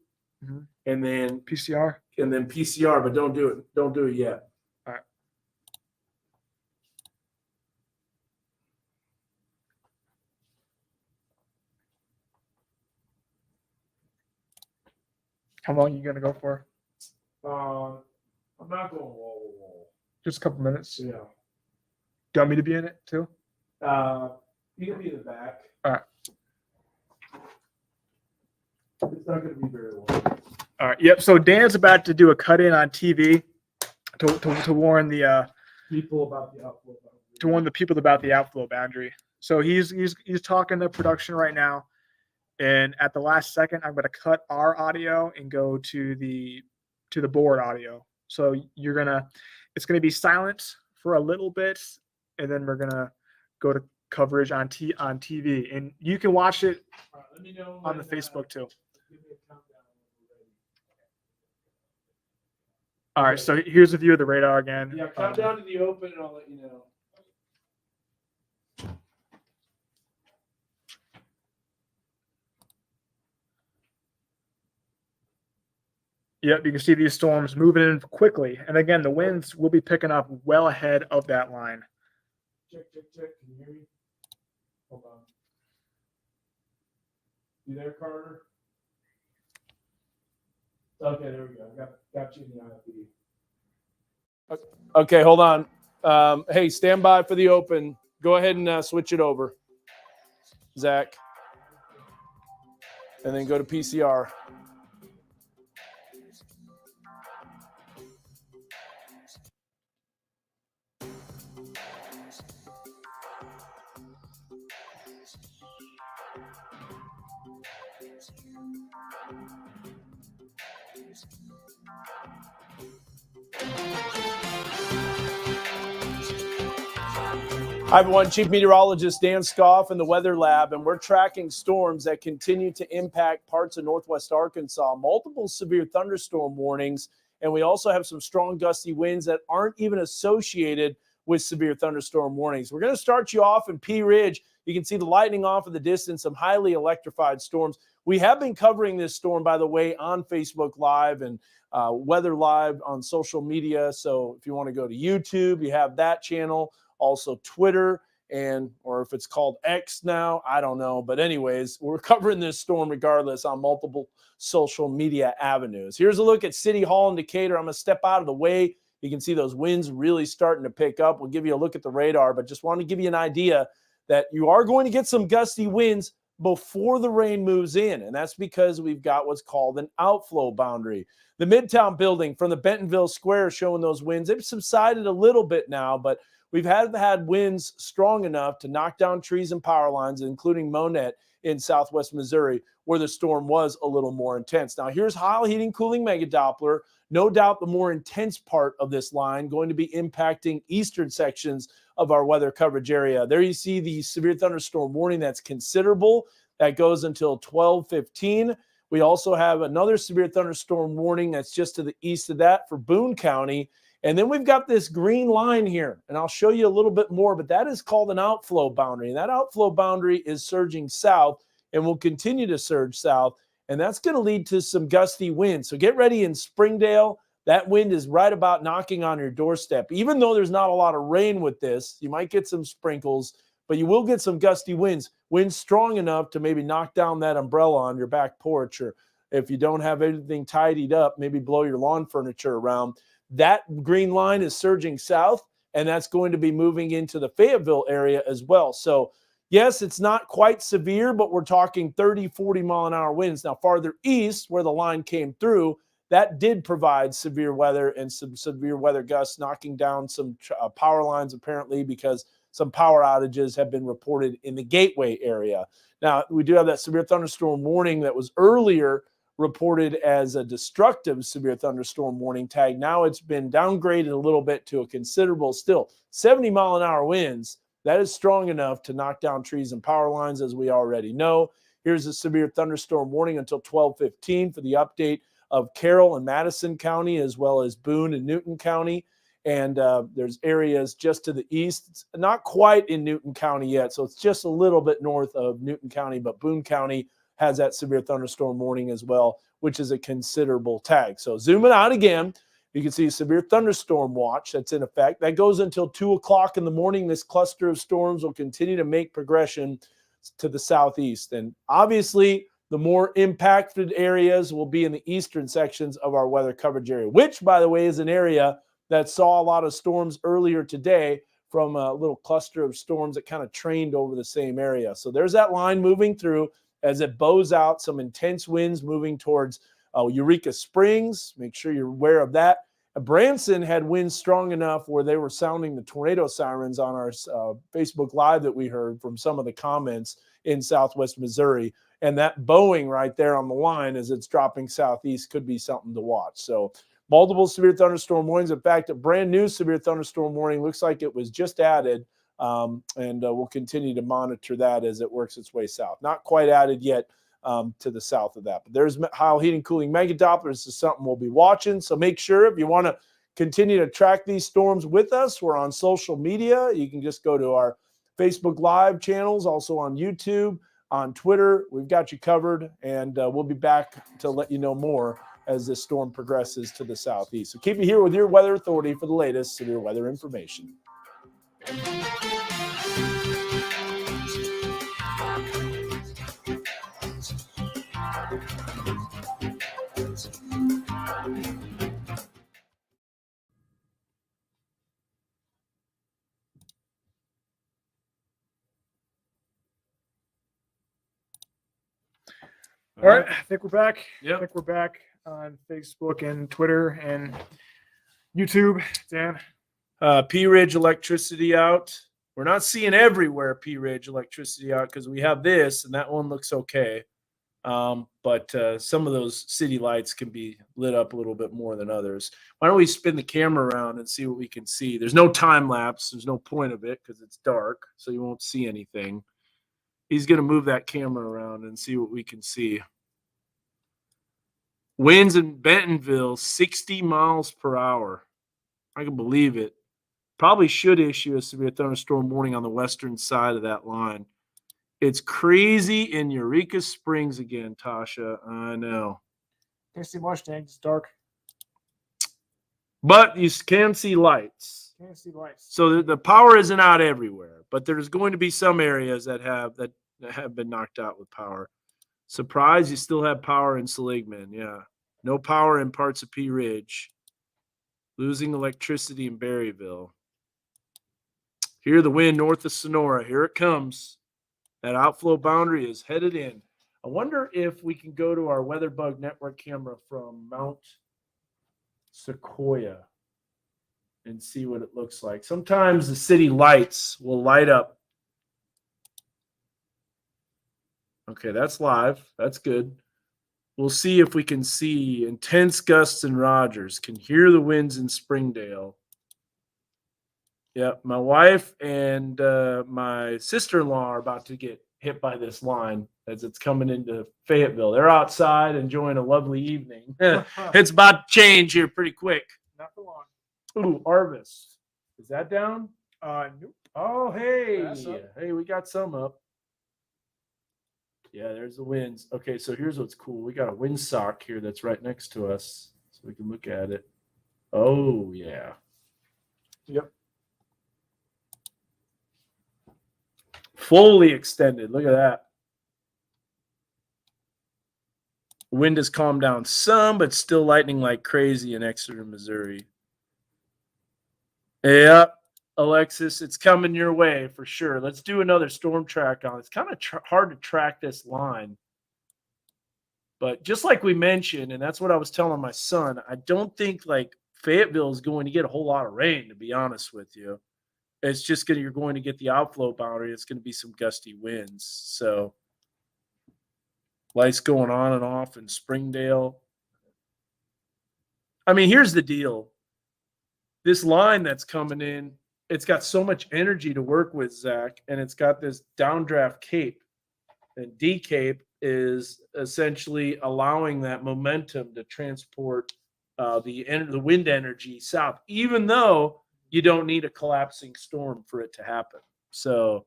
and then PCR, but don't do it. Don't do it yet. All right. How long are you gonna go for? I'm not going wall to wall. Just a couple minutes. Yeah. Do you want me to be in it too? You can be in the back. All right. It's not going to be very long. All right. Yep. So Dan's about to do a cut in on TV to warn the people about the outflow boundary. To warn the people about the outflow boundary. So he's talking to production right now, and at the last second, I'm going to cut our audio and go to the board audio. So it's gonna be silent for a little bit, and then we're gonna go to coverage on TV, and you can watch it let me know on the Facebook too. Give me a countdown when we're ready. All right, so here's a view of the radar again. Yeah, countdown to the open, and I'll let you know. Yep, you can see these storms moving in quickly. And again, the winds will be picking up well ahead of that line. Check. Can you hear me? Hold on. You there, Carter? Okay, there we go. Got you in the IFB. Okay, hold on. Hey, stand by for the open. Go ahead and switch it over, Zach. And then go to PCR. Hi, everyone. Chief Meteorologist Dan Scoff in the Weather Lab, and we're tracking storms that continue to impact parts of northwest Arkansas. Multiple severe thunderstorm warnings, and we also have some strong gusty winds that aren't even associated with severe thunderstorm warnings. We're going to start you off in P Ridge. You can see the lightning off in the distance, some highly electrified storms. We have been covering this storm, by the way, on Facebook Live and Weather Live on social media. So if you want to go to YouTube, you have that channel. Also Twitter, or if it's called X now, I don't know. But anyways, we're covering this storm regardless on multiple social media avenues. Here's a look at City Hall in Decatur. I'm going to step out of the way. You can see those winds really starting to pick up. We'll give you a look at the radar, but just want to give you an idea that you are going to get some gusty winds before the rain moves in, and that's because we've got what's called an outflow boundary. The Midtown building from the Bentonville Square showing those winds. They've subsided a little bit now, but we've had winds strong enough to knock down trees and power lines, including Monette in southwest Missouri, where the storm was a little more intense. Now, here's Heil Heating Cooling Mega Doppler. No doubt the more intense part of this line going to be impacting eastern sections of our weather coverage area. There you see the severe thunderstorm warning that's considerable. That goes until 12:15. We also have another severe thunderstorm warning that's just to the east of that for Boone County. And then we've got this green line here, and I'll show you a little bit more, but that is called an outflow boundary. And that outflow boundary is surging south and will continue to surge south, and that's going to lead to some gusty winds. So get ready in Springdale. that wind is right about knocking on your doorstep. Even though there's not a lot of rain with this, you might get some sprinkles, but you will get some gusty winds strong enough to maybe knock down that umbrella on your back porch, or if you don't have anything tidied up, maybe blow your lawn furniture around. That green line is surging south, and that's going to be moving into the Fayetteville area as well. So yes, it's not quite severe, but we're talking 30, 40 mile an hour winds. Now, farther east, where the line came through, that did provide severe weather and some severe weather gusts, knocking down some power lines, apparently, because some power outages have been reported in the Gateway area. Now, we do have that severe thunderstorm warning that was earlier reported as a destructive severe thunderstorm warning tag. Now it's been downgraded a little bit to a considerable, still 70 mile an hour winds. That is strong enough to knock down trees and power lines, as we already know. Here's a severe thunderstorm warning until 12:15 for the update of Carroll and Madison County, as well as Boone and Newton County. And there's areas just to the east. It's not quite in Newton County yet, so it's just a little bit north of Newton County, but Boone County has that severe thunderstorm warning as well, which is a considerable tag. So zooming out again, you can see a severe thunderstorm watch that's in effect. That goes until 2 o'clock in the morning. This cluster of storms will continue to make progression to the southeast. And obviously, the more impacted areas will be in the eastern sections of our weather coverage area, which, by the way, is an area that saw a lot of storms earlier today from a little cluster of storms that kind of trained over the same area. So there's that line moving through as it bows out, some intense winds moving towards Eureka Springs. Make sure you're aware of that. Branson had winds strong enough where they were sounding the tornado sirens on our Facebook Live that we heard from some of the comments in southwest Missouri. And that bowing right there on the line as it's dropping southeast could be something to watch. So multiple severe thunderstorm warnings. In fact, a brand new severe thunderstorm warning looks like it was just added, and we'll continue to monitor that as it works its way south. Not quite added yet to the south of that. But there's Heil Heating Cooling Mega Doppler. This is something we'll be watching. So make sure if you want to continue to track these storms with us, we're on social media. You can just go to our Facebook Live channels, also on YouTube, on Twitter. We've got you covered, and we'll be back to let you know more as this storm progresses to the southeast. So keep it here with your weather authority for the latest severe weather information. All right, I think we're back. Yep. I think we're back on Facebook and Twitter and YouTube. Dan, P Ridge electricity out. We're not seeing everywhere P Ridge electricity out because we have this, and that one looks okay. But some of those city lights can be lit up a little bit more than others. Why don't we spin the camera around and see what we can see? There's no time lapse. There's no point of it because it's dark, so you won't see anything. He's going to move that camera around and see what we can see. Winds in Bentonville, 60 miles per hour. I can believe it. Probably should issue a severe thunderstorm warning on the western side of that line. It's crazy in Eureka Springs again, Tasha. I know. can't see much, Dan. It's dark. But you can see lights. Can't see lights. So the power isn't out everywhere, but there's going to be some areas that have been knocked out with power. Surprise, you still have power in Seligman. Yeah. No power in parts of P Ridge. Losing electricity in Berryville. Hear the wind north of Sonora. Here it comes. That outflow boundary is headed in. I wonder if we can go to our WeatherBug network camera from Mount Sequoia and see what it looks like. Sometimes the city lights will light up. Okay, that's live. That's good. We'll see if we can see intense gusts in Rogers. Can hear the winds in Springdale. Yeah, my wife and my sister-in-law are about to get hit by this line as it's coming into Fayetteville. They're outside enjoying a lovely evening. It's about to change here pretty quick. Not for long. Ooh, Arvis. Is that down? Nope. Oh, hey. That's up. Hey, we got some up. Yeah, there's the winds. Okay, so here's what's cool. We got a windsock here that's right next to us, so we can look at it. Oh, yeah. Yep. Fully extended. Look at that. Wind has calmed down some, but still lightning like crazy in Exeter, Missouri. Yep, Alexis, it's coming your way for sure. Let's do another storm track on. It's kind of hard to track this line. But just like we mentioned, and that's what I was telling my son, I don't think like Fayetteville is going to get a whole lot of rain, to be honest with you. It's just you're going to get the outflow boundary. It's going to be some gusty winds. So lights going on and off in Springdale. I mean, here's the deal. This line that's coming in, it's got so much energy to work with, Zach, and it's got this downdraft cape. And D cape is essentially allowing that momentum to transport the wind energy south, even though you don't need a collapsing storm for it to happen. So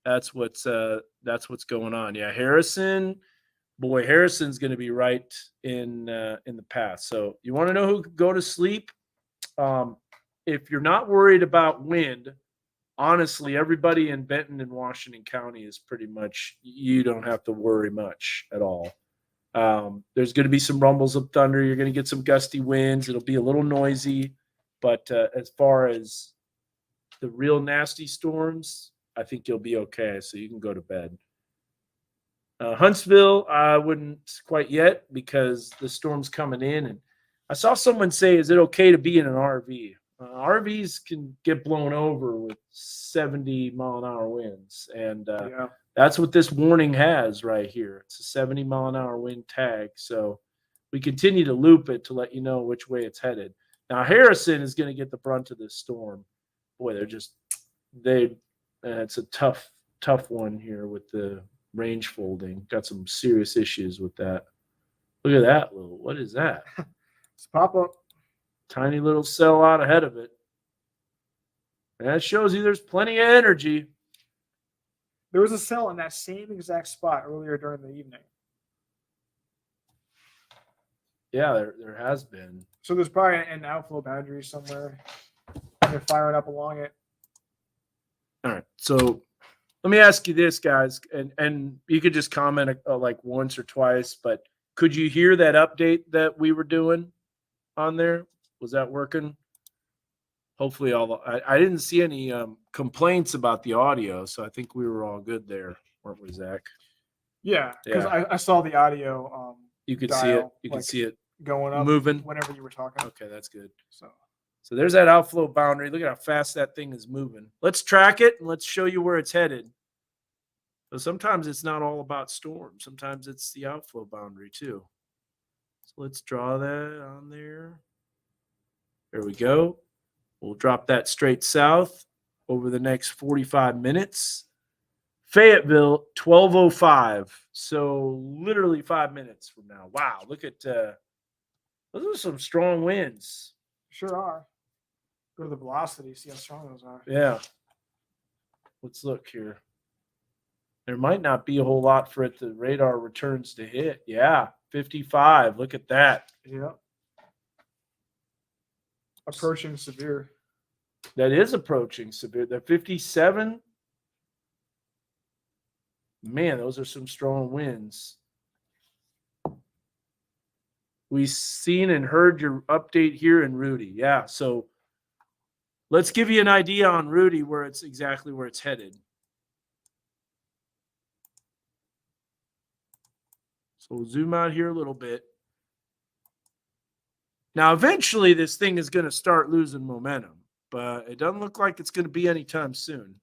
that's what's going on. Yeah, Harrison's going to be right in the path. So you want to know who could go to sleep? If you're not worried about wind, honestly, everybody in Benton and Washington County is pretty much, you don't have to worry much at all. There's going to be some rumbles of thunder. You're going to get some gusty winds. It'll be a little noisy. But as far as the real nasty storms, I think you'll be okay. So you can go to bed. Huntsville, I wouldn't quite yet because the storm's coming in. And I saw someone say, is it okay to be in an RV? RVs can get blown over with 70-mile-an-hour winds. And that's what this warning has right here. It's a 70-mile-an-hour wind tag. So we continue to loop it to let you know which way it's headed. Now, Harrison is going to get the brunt of this storm. Boy, it's a tough one here with the range folding. Got some serious issues with that. Look at that little, what is that? It's pop up. Tiny little cell out ahead of it. And that shows you there's plenty of energy. There was a cell in that same exact spot earlier during the evening. Yeah, there has been. So there's probably an outflow boundary somewhere. They're firing up along it. All right. So let me ask you this, guys, and you could just comment like once or twice, but could you hear that update that we were doing on there? Was that working? Hopefully I didn't see any complaints about the audio, so I think we were all good there, weren't we, Zach? Yeah, because I saw the audio. You could see it. You could see it going up, moving whenever you were talking. Okay, that's good. So there's that outflow boundary. Look at how fast that thing is moving. Let's track it and let's show you where it's headed. So sometimes it's not all about storms. Sometimes it's the outflow boundary too. So let's draw that on there. There we go. We'll drop that straight south over the next 45 minutes. Fayetteville, 12:05. So literally 5 minutes from now. Wow, look at those are some strong winds. Sure are. Go to the velocity, see how strong those are. Yeah. Let's look here. There might not be a whole lot for it. The radar returns to hit. Yeah, 55. Look at that. Yeah. Approaching severe. That is approaching severe. The 57. Man, those are some strong winds. We've seen and heard your update here in Rudy. Yeah, so let's give you an idea on Rudy where it's exactly where it's headed. So we'll zoom out here a little bit. Now, eventually this thing is going to start losing momentum, but it doesn't look like it's going to be anytime soon.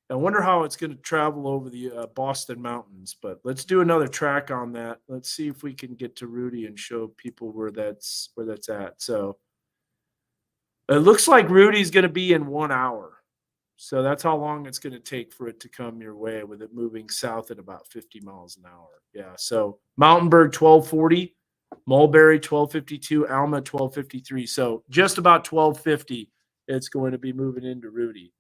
I wonder how it's going to travel over the Boston Mountains, but let's do another track on that. Let's see if we can get to Rudy and show people where that's at. So it looks like Rudy's going to be in 1 hour. So that's how long it's going to take for it to come your way, with it moving south at about 50 miles an hour. Yeah. So Mountainburg 1240, Mulberry 1252, Alma 1253. So just about 1250, it's going to be moving into Rudy.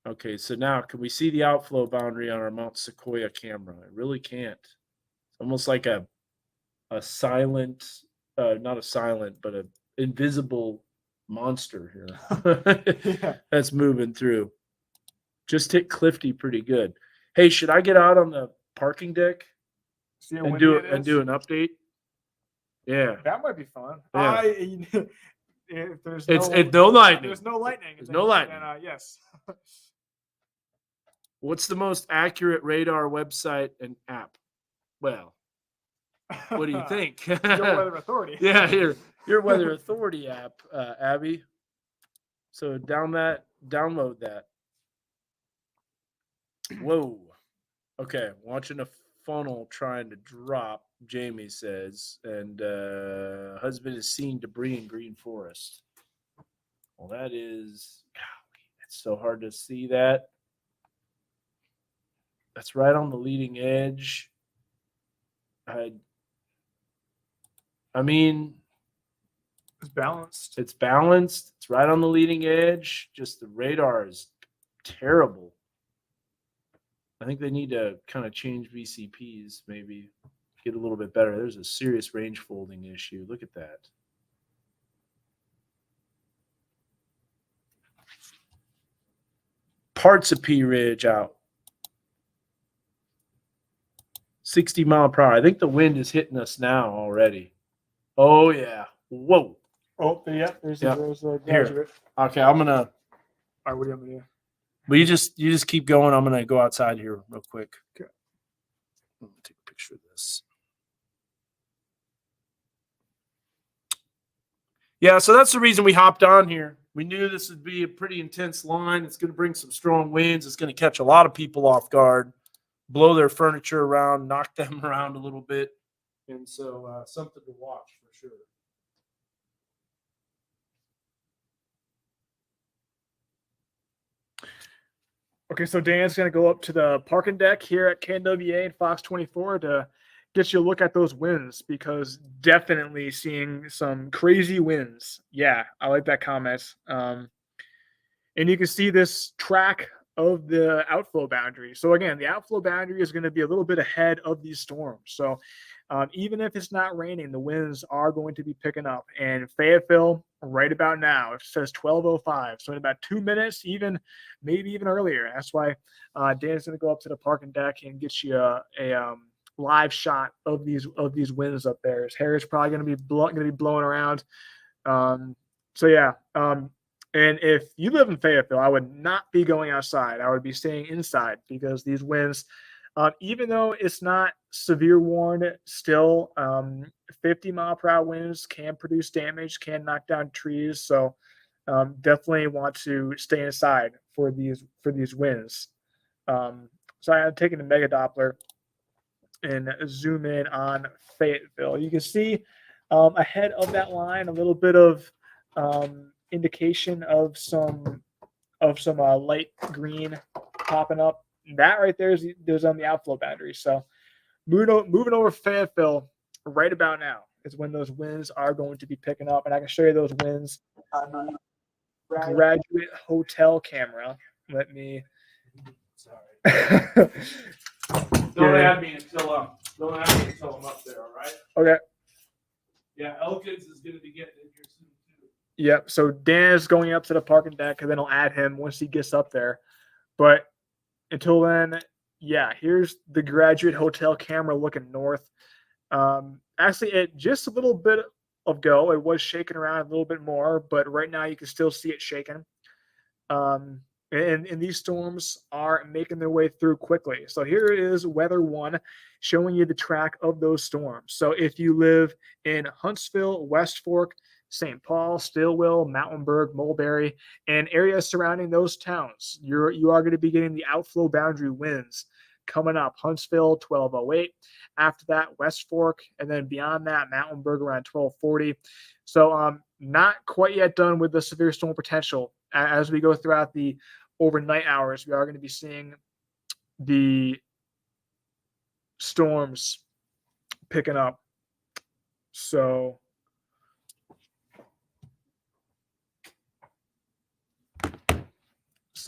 Okay, so now can we see the outflow boundary on our Mount Sequoia camera? I really can't. It's almost like a silent, not a silent, but a invisible monster here Yeah. that's moving through. Just hit Clifty pretty good. Hey, should I get out on the parking deck See how and windy do it is? an update? Yeah, That might be fun. Yeah. If there's it's no no lightning. there's no lightning. There's no lightning. Then, yes. What's the most accurate radar website and app? Well, what do you think? Your Weather Authority. Yeah, your Weather Authority app, Abby. So download that. Whoa. Okay, watching a funnel trying to drop, Jamie says, and husband is seeing debris in green forest. Well, that is, golly, it's so hard to see that. That's right on the leading edge. I mean, It's balanced. it's balanced. It's right on the leading edge. Just the radar is terrible. I think they need to kind of change VCPs, maybe get a little bit better. There's a serious range folding issue. Look at that. Parts of P Ridge out. 60 mile per hour. I think the wind is hitting us now already. Oh, yeah. Whoa. Oh, yeah. There's Yeah. the Here. graduate. Okay, I'm going to. All right, what do you want me to do? Well, you just keep going. I'm going to go outside here real quick. Okay. Let me take a picture of this. Yeah, so that's the reason we hopped on here. We knew this would be a pretty intense line. It's going to bring some strong winds. It's going to catch a lot of people off guard, blow their furniture around, knock them around a little bit. And so something to watch for sure. Okay, so Dan's going to go up to the parking deck here at KNWA and Fox 24 to get you a look at those winds, because definitely seeing some crazy winds. Yeah, I like that comment. And you can see this track of the outflow boundary. So again, the outflow boundary is going to be a little bit ahead of these storms. So even if it's not raining, the winds are going to be picking up. And Fayetteville, right about now, it says 12:05. So in about 2 minutes, maybe even earlier. That's why Dan's going to go up to the parking deck and get you a live shot of these winds up there. His hair is probably going to be blowing around. So yeah. And if you live in Fayetteville, I would not be going outside. I would be staying inside, because these winds, even though it's not severe warned, still 50 mile per hour winds can produce damage, can knock down trees. So definitely want to stay inside for these winds. So I'm taking the Mega Doppler and zoom in on Fayetteville. You can see ahead of that line a little bit of indication of some light green popping up. That right there is on the outflow boundary. So moving over Fayetteville right about now is when those winds are going to be picking up, and I can show you those winds on the graduate hotel camera. Let me. Sorry. Don't add me until I'm up there. All right. Okay. Yeah, Elkins is going to be getting in here soon too. Yep. So Dan is going up to the parking deck, and then I'll add him once he gets up there. But until then, yeah, here's the graduate hotel camera looking north. Actually, it just a little bit ago, it was shaking around a little bit more, but right now you can still see it shaking. And these storms are making their way through quickly. So here is Weather One showing you the track of those storms. So if you live in Huntsville, West Fork, St. Paul, Stillwell, Mountainburg, Mulberry, and areas surrounding those towns, you are going to be getting the outflow boundary winds coming up. Huntsville, 1208. After that, West Fork, and then beyond that, Mountainburg around 1240. So not quite yet done with the severe storm potential. As we go throughout the overnight hours, we are going to be seeing the storms picking up. So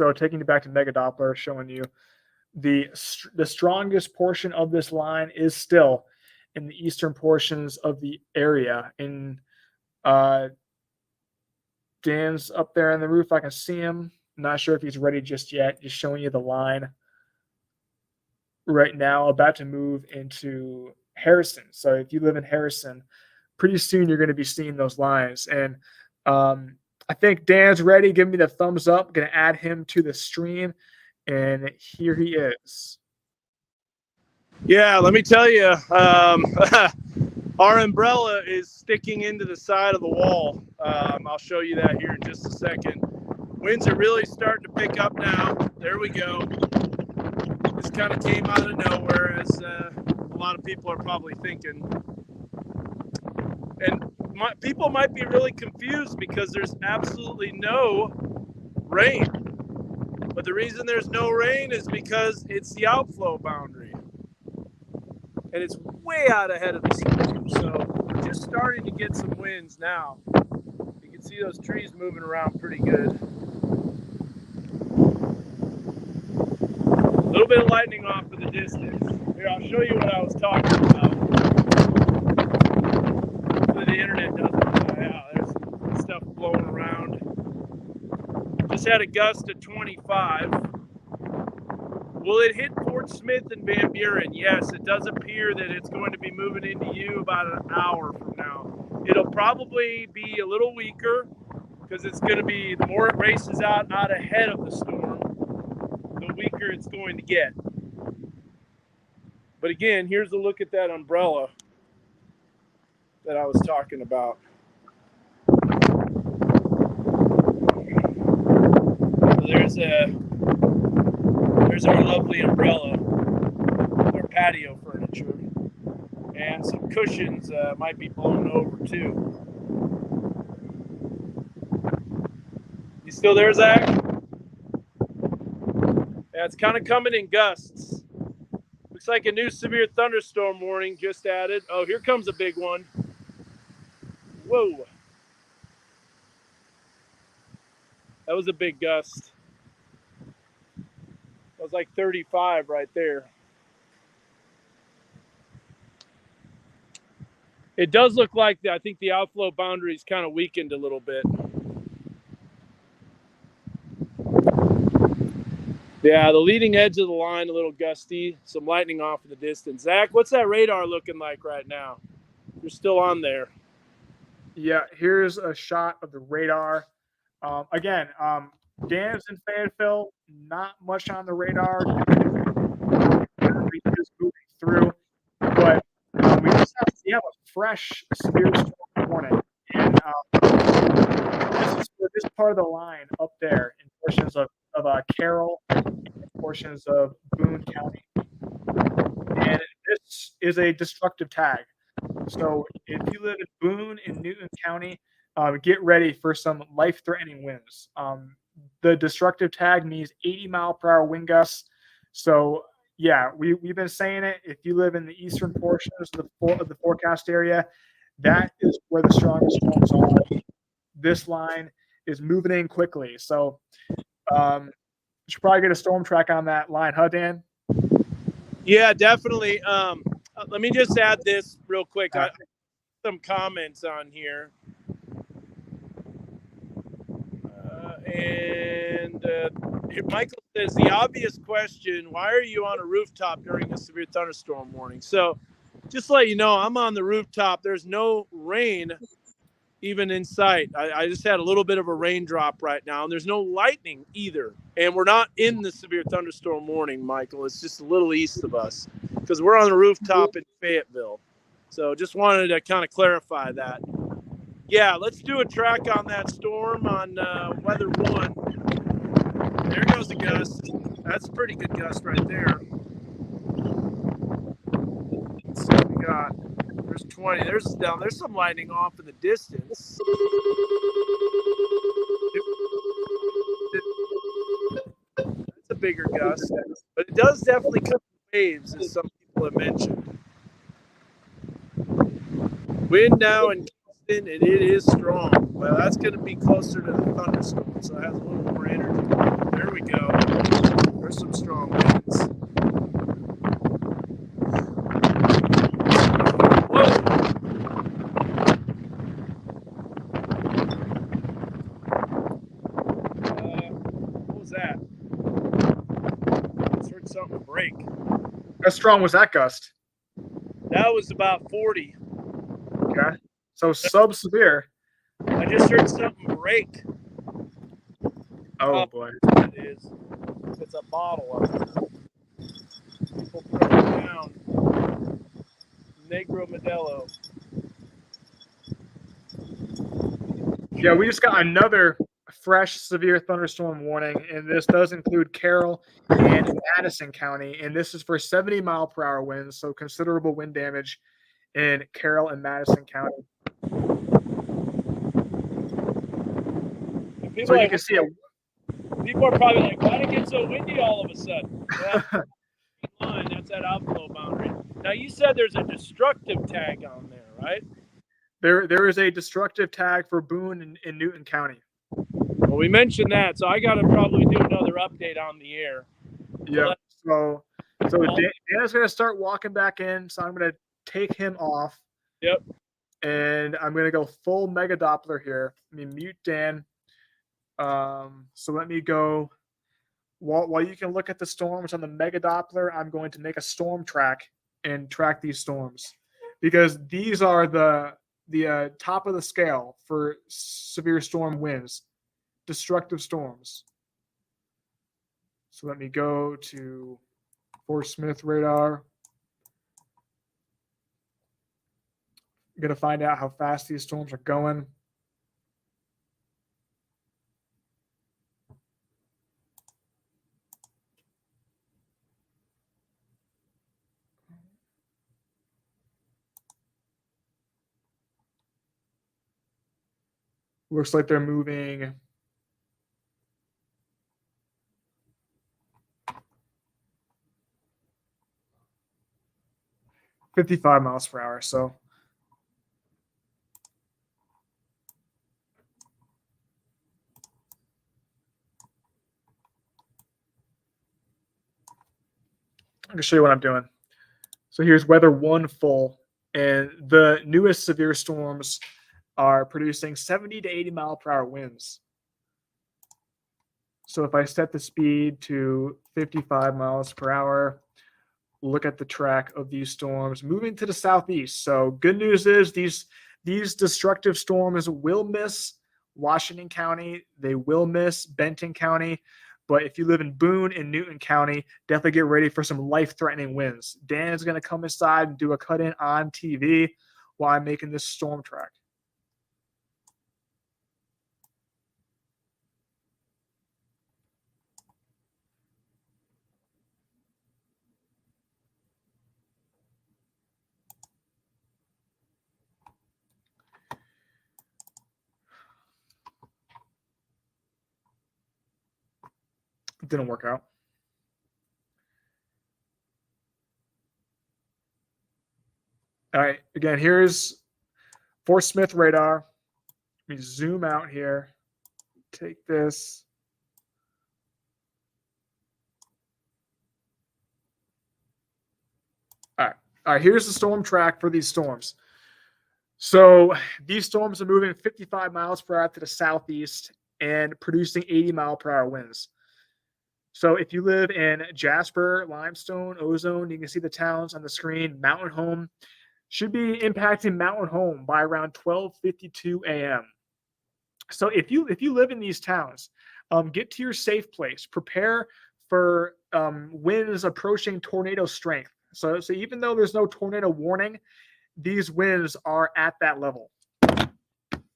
So taking you back to Mega Doppler, showing you the strongest portion of this line is still in the eastern portions of the area. In Dan's up there on the roof. I can see him. Not sure if he's ready just yet. Just showing you the line right now, about to move into Harrison. So if you live in Harrison, pretty soon you're going to be seeing those lines. And I think Dan's ready. Give me the thumbs up. Going to add him to the stream. And here he is. Yeah, let me tell you, our umbrella is sticking into the side of the wall. I'll show you that here in just a second. Winds are really starting to pick up now. There we go. This kind of came out of nowhere, as a lot of people are probably thinking. And people might be really confused because there's absolutely no rain. But the reason there's no rain is because it's the outflow boundary. And it's way out ahead of the storm. So we're just starting to get some winds now. You can see those trees moving around pretty good. A little bit of lightning off in the distance. Here, I'll show you what I was talking about. Hopefully the internet doesn't die out. There's stuff blowing around. Just had a gust of 25. Will it hit Fort Smith and Van Buren? Yes, it does appear that it's going to be moving into you about an hour from now. It'll probably be a little weaker because it's going to be, the more it races out ahead of the storm, the weaker it's going to get. But again, here's a look at that umbrella that I was talking about. So there's our lovely umbrella, our patio furniture, and some cushions might be blown over too. You still there, Zach? Yeah, it's kind of coming in gusts. Looks like a new severe thunderstorm warning just added. Oh, here comes a big one. Whoa. That was a big gust. That was like 35 right there. It does look like I think the outflow boundary is kind of weakened a little bit. Yeah, the leading edge of the line, a little gusty, some lightning off in the distance. Zach, what's that radar looking like right now? You're still on there. Yeah, here's a shot of the radar. Again, Dan's in Fayetteville, not much on the radar. Just moving through, but we have a fresh severe storm warning, and this is for this part of the line up there in portions of Carroll, and portions of Boone County, and this is a destructive tag. So if you live in Boone and Newton County, get ready for some life-threatening winds. The destructive tag means 80-mile-per-hour wind gusts. So yeah, we've been saying it. If you live in the eastern portions of the forecast area, that is where the strongest storms are. This line is moving in quickly. So you should probably get a storm track on that line, huh, Dan? Yeah, definitely. Let me just add this real quick. I some comments on here. Michael says, the obvious question, why are you on a rooftop during a severe thunderstorm warning? So just to let you know, I'm on the rooftop. There's no rain even in sight. I just had a little bit of a raindrop right now, and there's no lightning either. And we're not in the severe thunderstorm warning, Michael. It's just a little east of us because we're on the rooftop in Fayetteville. So just wanted to kind of clarify that. Yeah, let's do a track on that storm on Weather 1. There goes the gust. That's a pretty good gust right there. Let's see what we got. There's 20. There's some lightning off in the distance. That's a bigger gust. But it does definitely come in waves, as some people have mentioned. Wind now in Kingston, and it is strong. Well, that's going to be closer to the thunderstorm, so it has a little more energy. There we go. was that? I heard something break. How strong was that gust? That was about 40. Okay. So sub-severe. I just heard something break. Oh, boy. It is. It's a bottle of it. People throw it down. Negro Modelo. Yeah, we just got another fresh severe thunderstorm warning, and this does include Carroll and Madison County, and this is for 70-mile-per-hour winds, so considerable wind damage in Carroll and Madison County. So you can see it. People are probably like, why did it get so windy all of a sudden? Yeah, that's that outflow boundary. Now, you said there's a destructive tag on there, right? There is a destructive tag for Boone in Newton County. Well, we mentioned that, so I got to probably do another update on the air. Yeah. So Dan is going to start walking back in, so I'm going to take him off. Yep. And I'm going to go full mega Doppler here. Let me mute Dan. So let me go. While you can look at the storms on the mega Doppler, I'm going to make a storm track and track these storms, because these are the top of the scale for severe storm winds, destructive storms. So let me go to Fort Smith radar. I'm going to find out how fast these storms are going. Looks like they're moving 55 miles per hour. So I can show you what I'm doing. So here's weather 1 full, and the newest severe storms are producing 70 to 80 mile per hour winds. So if I set the speed to 55 miles per hour, look at the track of these storms moving to the southeast. So good news is these destructive storms will miss Washington County. They will miss Benton County. But if you live in Boone and Newton County, definitely get ready for some life-threatening winds. Dan is going to come inside and do a cut-in on TV while I'm making this storm track. It didn't work out. All right, again, here's Fort Smith radar. Let me zoom out here. Take this. All right, here's the storm track for these storms. So these storms are moving 55 miles per hour to the southeast and producing 80 mile per hour winds. So if you live in Jasper, Limestone, Ozone, you can see the towns on the screen. Mountain Home should be impacting Mountain Home by around 12:52 a.m. So if you live in these towns, get to your safe place. Prepare for winds approaching tornado strength. So even though there's no tornado warning, these winds are at that level.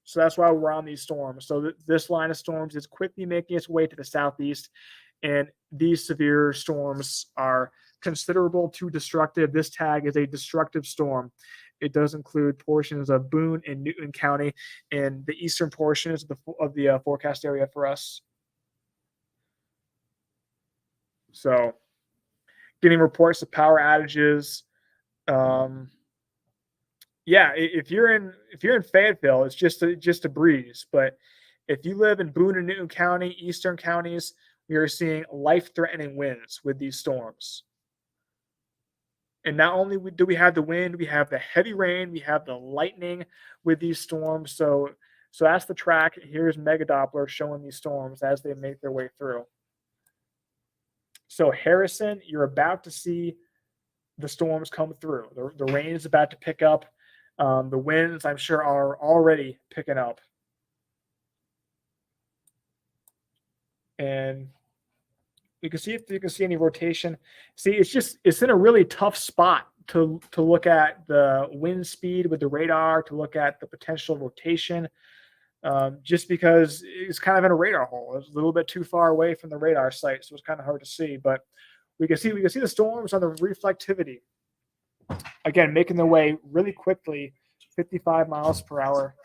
So that's why we're on these storms. So this line of storms is quickly making its way to the southeast, and these severe storms are considerable to destructive. This tag is a destructive storm. It does include portions of Boone and Newton County and the eastern portions of the forecast area for us. So getting reports of power outages. Yeah, if you're in Fayetteville, it's just a breeze. But if you live in Boone and Newton County, eastern counties, we are seeing life-threatening winds with these storms. And not only do we have the wind, we have the heavy rain, we have the lightning with these storms. So that's the track. Here's Mega Doppler showing these storms as they make their way through. So Harrison, you're about to see the storms come through. The rain is about to pick up. The winds, I'm sure, are already picking up. And you can see if you can see any rotation. See, it's in a really tough spot to look at the wind speed with the radar, to look at the potential rotation, just because it's kind of in a radar hole. It's a little bit too far away from the radar site, so it's kind of hard to see. But we can see the storms on the reflectivity. Again, making their way really quickly, 55 miles per hour.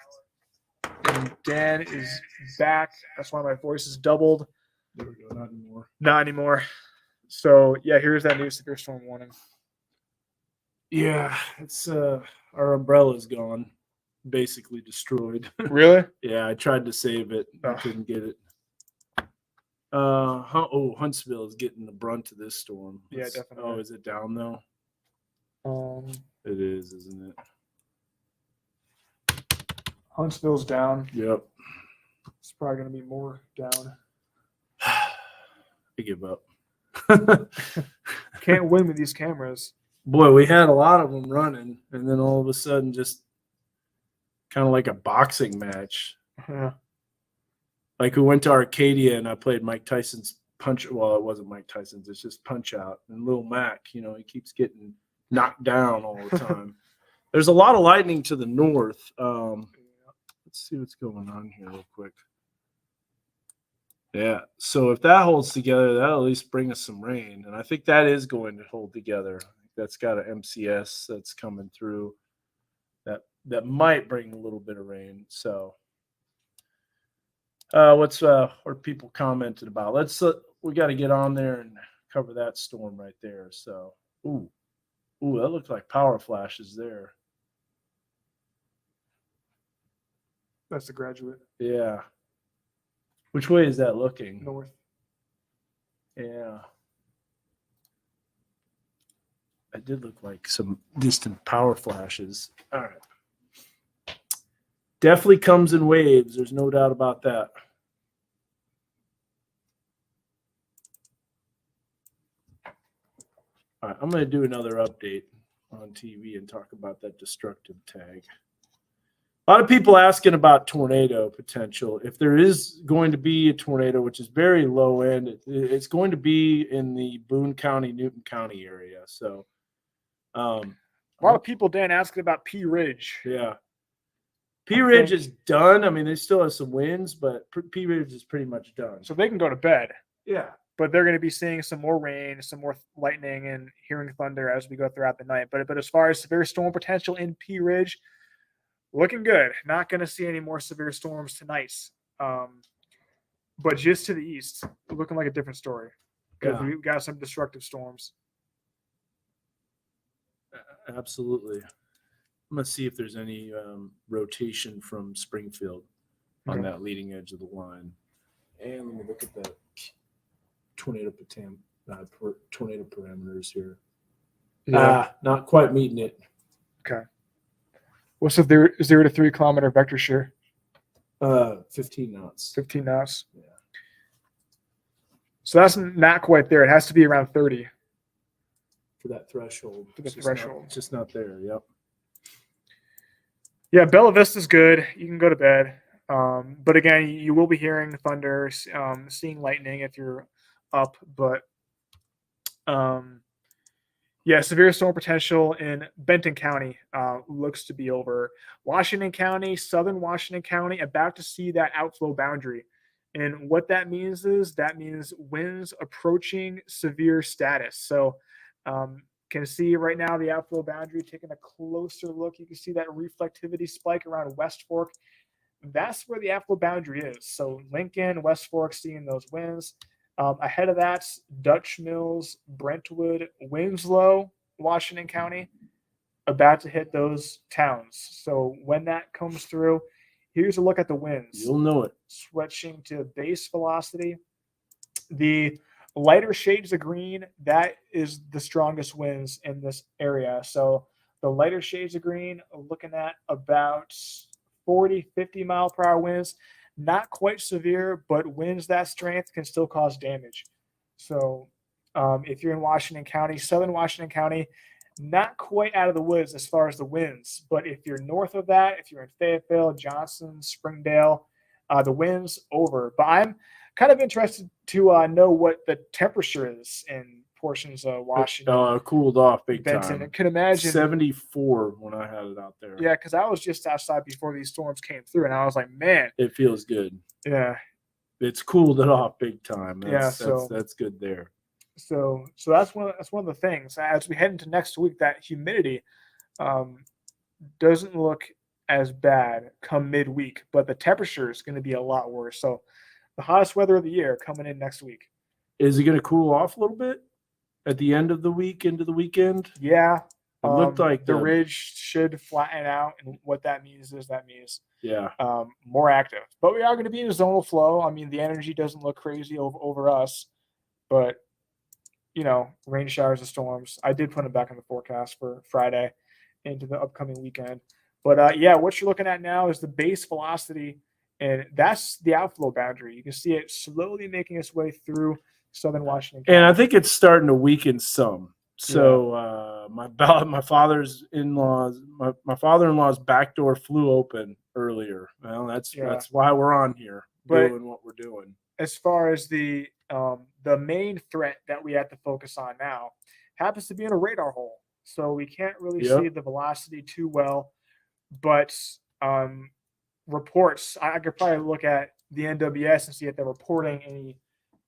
And Dan is back. That's why my voice is doubled. There we go. Not anymore. Not anymore. So yeah, here's that new severe storm warning. Yeah, it's our umbrella's gone, basically destroyed. Really? Yeah, I tried to save it, I couldn't get it. Huntsville is getting the brunt of this storm. Yeah, definitely. Oh, is it down though? It is, isn't it? Huntsville's down. Yep. It's probably going to be more down. I give up. Can't win with these cameras. Boy, we had a lot of them running, and then all of a sudden, just kind of like a boxing match. Yeah. Like we went to Arcadia, and I played Mike Tyson's Punch. Well, it wasn't Mike Tyson's; it's just Punch Out. And Lil Mac, he keeps getting knocked down all the time. There's a lot of lightning to the north. Let's see what's going on here real quick. Yeah, so if that holds together, that'll at least bring us some rain, and I think that is going to hold together. That's got an MCS that's coming through. That might bring a little bit of rain. So, what people commented about? We got to get on there and cover that storm right there. So, ooh, that looks like power flashes there. That's the Graduate. Yeah. Which way is that looking? North. Yeah. It did look like some distant power flashes. All right. Definitely comes in waves. There's no doubt about that. All right. I'm going to do another update on TV and talk about that destructive tag. A lot of people asking about tornado potential. If there is going to be a tornado, which is very low end, it's going to be in the Boone County, Newton County area. So, a lot of people, Dan, asking about P Ridge. Yeah, P Ridge is done. I mean, they still have some winds, but P Ridge is pretty much done. So they can go to bed. Yeah, but they're going to be seeing some more rain, some more lightning, and hearing thunder as we go throughout the night. But as far as severe storm potential in P Ridge, looking good. Not going to see any more severe storms tonight. But just to the east, looking like a different story. Because we've got some destructive storms. Absolutely. I'm going to see if there's any rotation from Springfield on that leading edge of the line. And let me look at the tornado parameters here. Yeah. Not quite meeting it. Okay. What's the 0 to 3 kilometer vector shear? 15 knots. 15 knots. Yeah. So that's not quite there. It has to be around 30. For that threshold. It's just not there. Yep. Yeah, Bella Vista's good. You can go to bed. But again, you will be hearing thunder, seeing lightning if you're up. But severe storm potential in Benton County looks to be over. Washington County, southern Washington County, about to see that outflow boundary. And what that means is winds approaching severe status. So can see right now the outflow boundary, taking a closer look. You can see that reflectivity spike around West Fork. That's where the outflow boundary is. So Lincoln, West Fork, seeing those winds. Ahead of that, Dutch Mills, Brentwood, Winslow, Washington County, about to hit those towns. So when that comes through, here's a look at the winds. You'll know it. Switching to base velocity. The lighter shades of green, that is the strongest winds in this area. So the lighter shades of green, looking at about 40, 50 mile per hour winds. Not quite severe, but winds that strength can still cause damage. So If you're in Washington County, southern Washington County, not quite out of the woods as far as the winds. But if you're north of that, if you're in Fayetteville, Johnson, Springdale, the winds over. But I'm kind of interested to know what the temperature is in portions of Washington. Cooled off big Benton. time. I could imagine 74 when I had it out there. Yeah, because I was just outside before these storms came through, and I was like, man, It feels good. yeah, It's cooled it off big time. so That's good there. so that's one of the things as we head into next week. That humidity doesn't look as bad come midweek, but the temperature is going to be a lot worse. So the hottest weather of the year coming in next week. Is it going to cool off a little bit at the end of the week into the weekend? Yeah, it looked like the ridge should flatten out, and what that means is yeah, more active. But we are going to be in a zonal flow. I mean, the energy doesn't look crazy over us, but rain showers and storms. I did put them back in the forecast for Friday into the upcoming weekend. But yeah, what you're looking at now is the base velocity, and that's the outflow boundary. You can see it slowly making its way through southern Washington County. And I think it's starting to weaken some. So my father-in-law's back door flew open earlier. Well, that's why we're on here doing what we're doing. As far as the main threat that we have to focus on now happens to be in a radar hole, so we can't really see the velocity too well. But reports, I could probably look at the NWS and see if they're reporting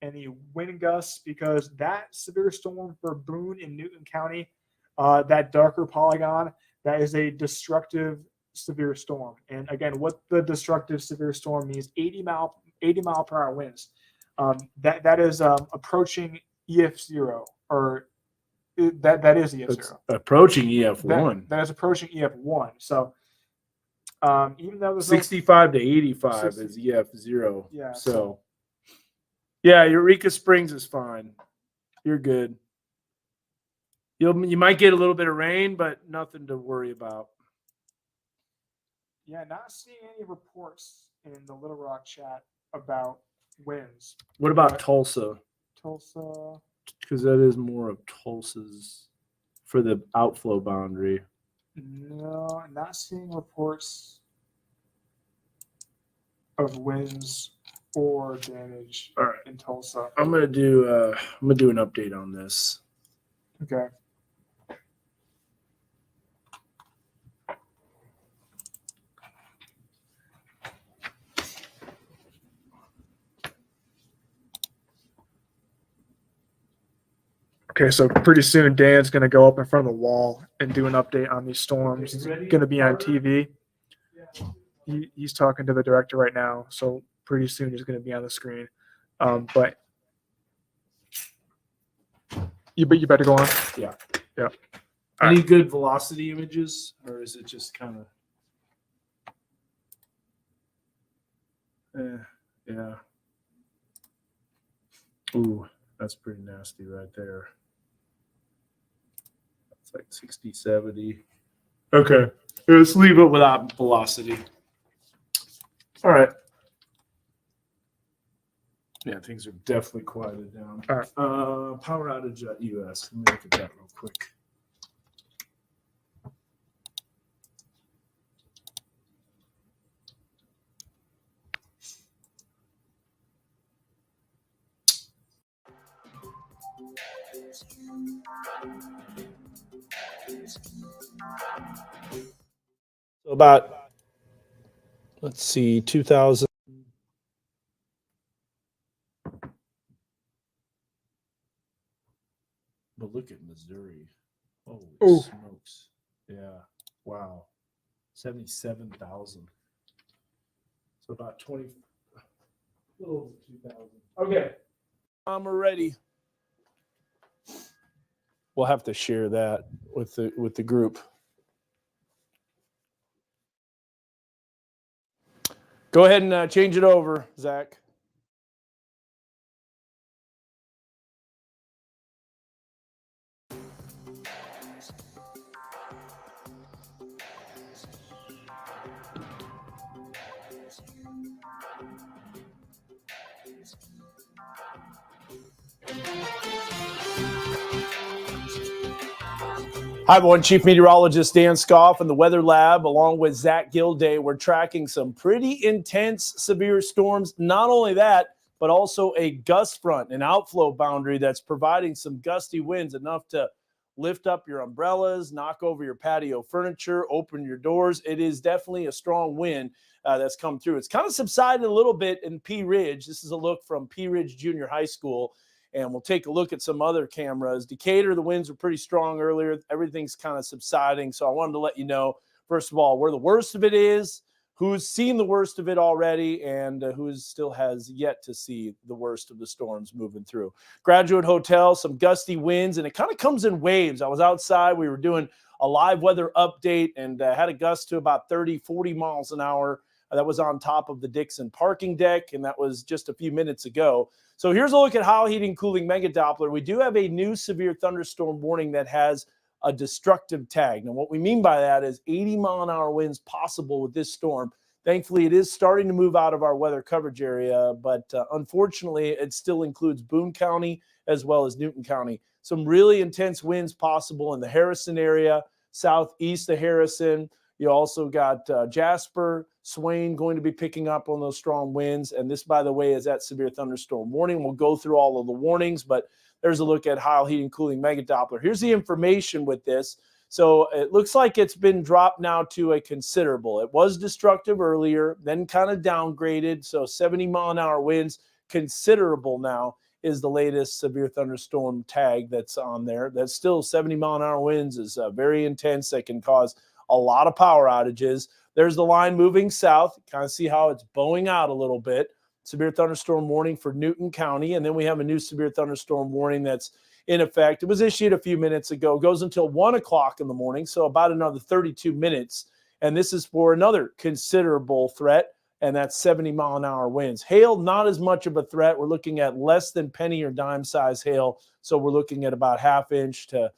any wind gusts, because that severe storm for Boone in Newton County, that darker polygon, that is a destructive severe storm. And again, what the destructive severe storm means: 80 mile per hour winds. That is approaching EF0, or that is EF0. It's approaching EF1. That is approaching EF1. So even though there's 65 to 85 is EF0. Yeah. So yeah, Eureka Springs is fine. You're good. You might get a little bit of rain, but nothing to worry about. Yeah, not seeing any reports in the Little Rock chat about winds. What about Tulsa? Tulsa, because that is more of Tulsa's for the outflow boundary. no, not seeing reports of winds or damage All right, in Tulsa. I'm gonna do an update on this. Okay. Okay, so pretty soon Dan's going to go up in front of the wall and do an update on these storms. He's going to be on TV. He's talking to the director right now, so pretty soon he's going to be on the screen. But you better go on. Yeah. Yeah. Any good velocity images, or is it just kind of? Yeah. Ooh, that's pretty nasty right there. It's like 60, 70. Okay, let's leave it without velocity. All right. Yeah, things are definitely quieted down. All right. Power outage at US. Let me look at that real quick. So about, let's see, 2000. But look at Missouri. Holy smokes. Yeah. Wow. 77,000. So about 20, a little over 2,000. Okay. We're ready. We'll have to share that with the group. Go ahead and change it over, Zach. Hi, everyone. Chief Meteorologist Dan Scoff in the Weather Lab, along with Zach Gilday. We're tracking some pretty intense severe storms. Not only that, but also a gust front, an outflow boundary that's providing some gusty winds, enough to lift up your umbrellas, knock over your patio furniture, open your doors. It is definitely a strong wind that's come through. It's kind of subsided a little bit in Pea Ridge. This is a look from Pea Ridge Junior High School. And we'll take a look at some other cameras. Decatur, the winds were pretty strong earlier. Everything's kind of subsiding. So I wanted to let you know, first of all, where the worst of it is, who's seen the worst of it already, and who still has yet to see the worst of the storms moving through. Graduate Hotel, some gusty winds, and it kind of comes in waves. I was outside. We were doing a live weather update and had a gust to about 30, 40 miles an hour. That was on top of the Dixon parking deck, and that was just a few minutes ago. So here's a look at Howell Heating Cooling Mega Doppler. We do have a new severe thunderstorm warning that has a destructive tag. Now, what we mean by that is 80-mile-an-hour winds possible with this storm. Thankfully, it is starting to move out of our weather coverage area, but unfortunately, it still includes Boone County as well as Newton County. Some really intense winds possible in the Harrison area, southeast of Harrison. You also got Jasper, Swain going to be picking up on those strong winds. And this, by the way, is that severe thunderstorm warning. We'll go through all of the warnings, but there's a look at Howell Heating Cooling Mega Doppler. Here's the information with this. So it looks like it's been dropped now to a considerable. It was destructive earlier, then kind of downgraded. So 70-mile-an-hour winds, considerable now is the latest severe thunderstorm tag that's on there. That's still 70-mile-an-hour winds is very intense. That can cause a lot of power outages. There's the line moving south. Kind of see how it's bowing out a little bit. Severe thunderstorm warning for Newton County. And then we have a new severe thunderstorm warning that's in effect. It was issued a few minutes ago. It goes until 1 o'clock in the morning, so about another 32 minutes. And this is for another considerable threat, and that's 70-mile-an-hour winds. Hail, not as much of a threat. We're looking at less than penny or dime size hail. So we're looking at about half-inch to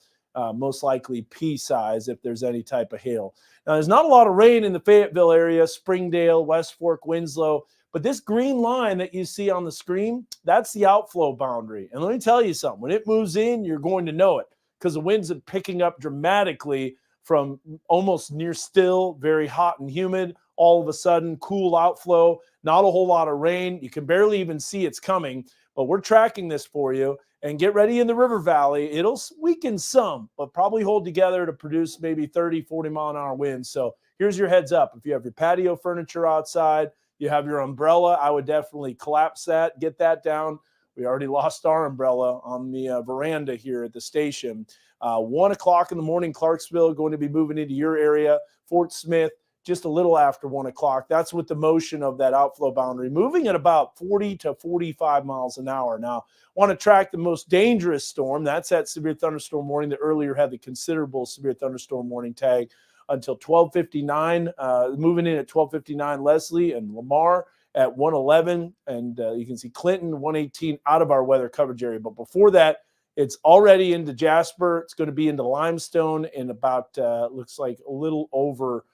most likely pea size if there's any type of hail. Now, there's not a lot of rain in the Fayetteville area, Springdale, West Fork, Winslow, but this green line that you see on the screen, that's the outflow boundary. And let me tell you something, when it moves in, you're going to know it because the winds are picking up dramatically from almost near still, very hot and humid, all of a sudden cool outflow, not a whole lot of rain. You can barely even see it's coming, but we're tracking this for you. And get ready in the river valley. It'll weaken some, but probably hold together to produce maybe 30, 40-mile-an-hour winds. So here's your heads up. If you have your patio furniture outside, you have your umbrella, I would definitely collapse that, get that down. We already lost our umbrella on the veranda here at the station. 1 o'clock in the morning, Clarksville going to be moving into your area. Fort Smith, just a little after 1 o'clock. That's with the motion of that outflow boundary, moving at about 40 to 45 miles an hour. Now, want to track the most dangerous storm. That's that severe thunderstorm warning that earlier had the considerable severe thunderstorm warning tag until 12:59. Moving in at 12:59, Leslie and Lamar at 1:11. And you can see Clinton, 1:18 out of our weather coverage area. But before that, it's already into Jasper. It's going to be into Limestone in about, looks like a little over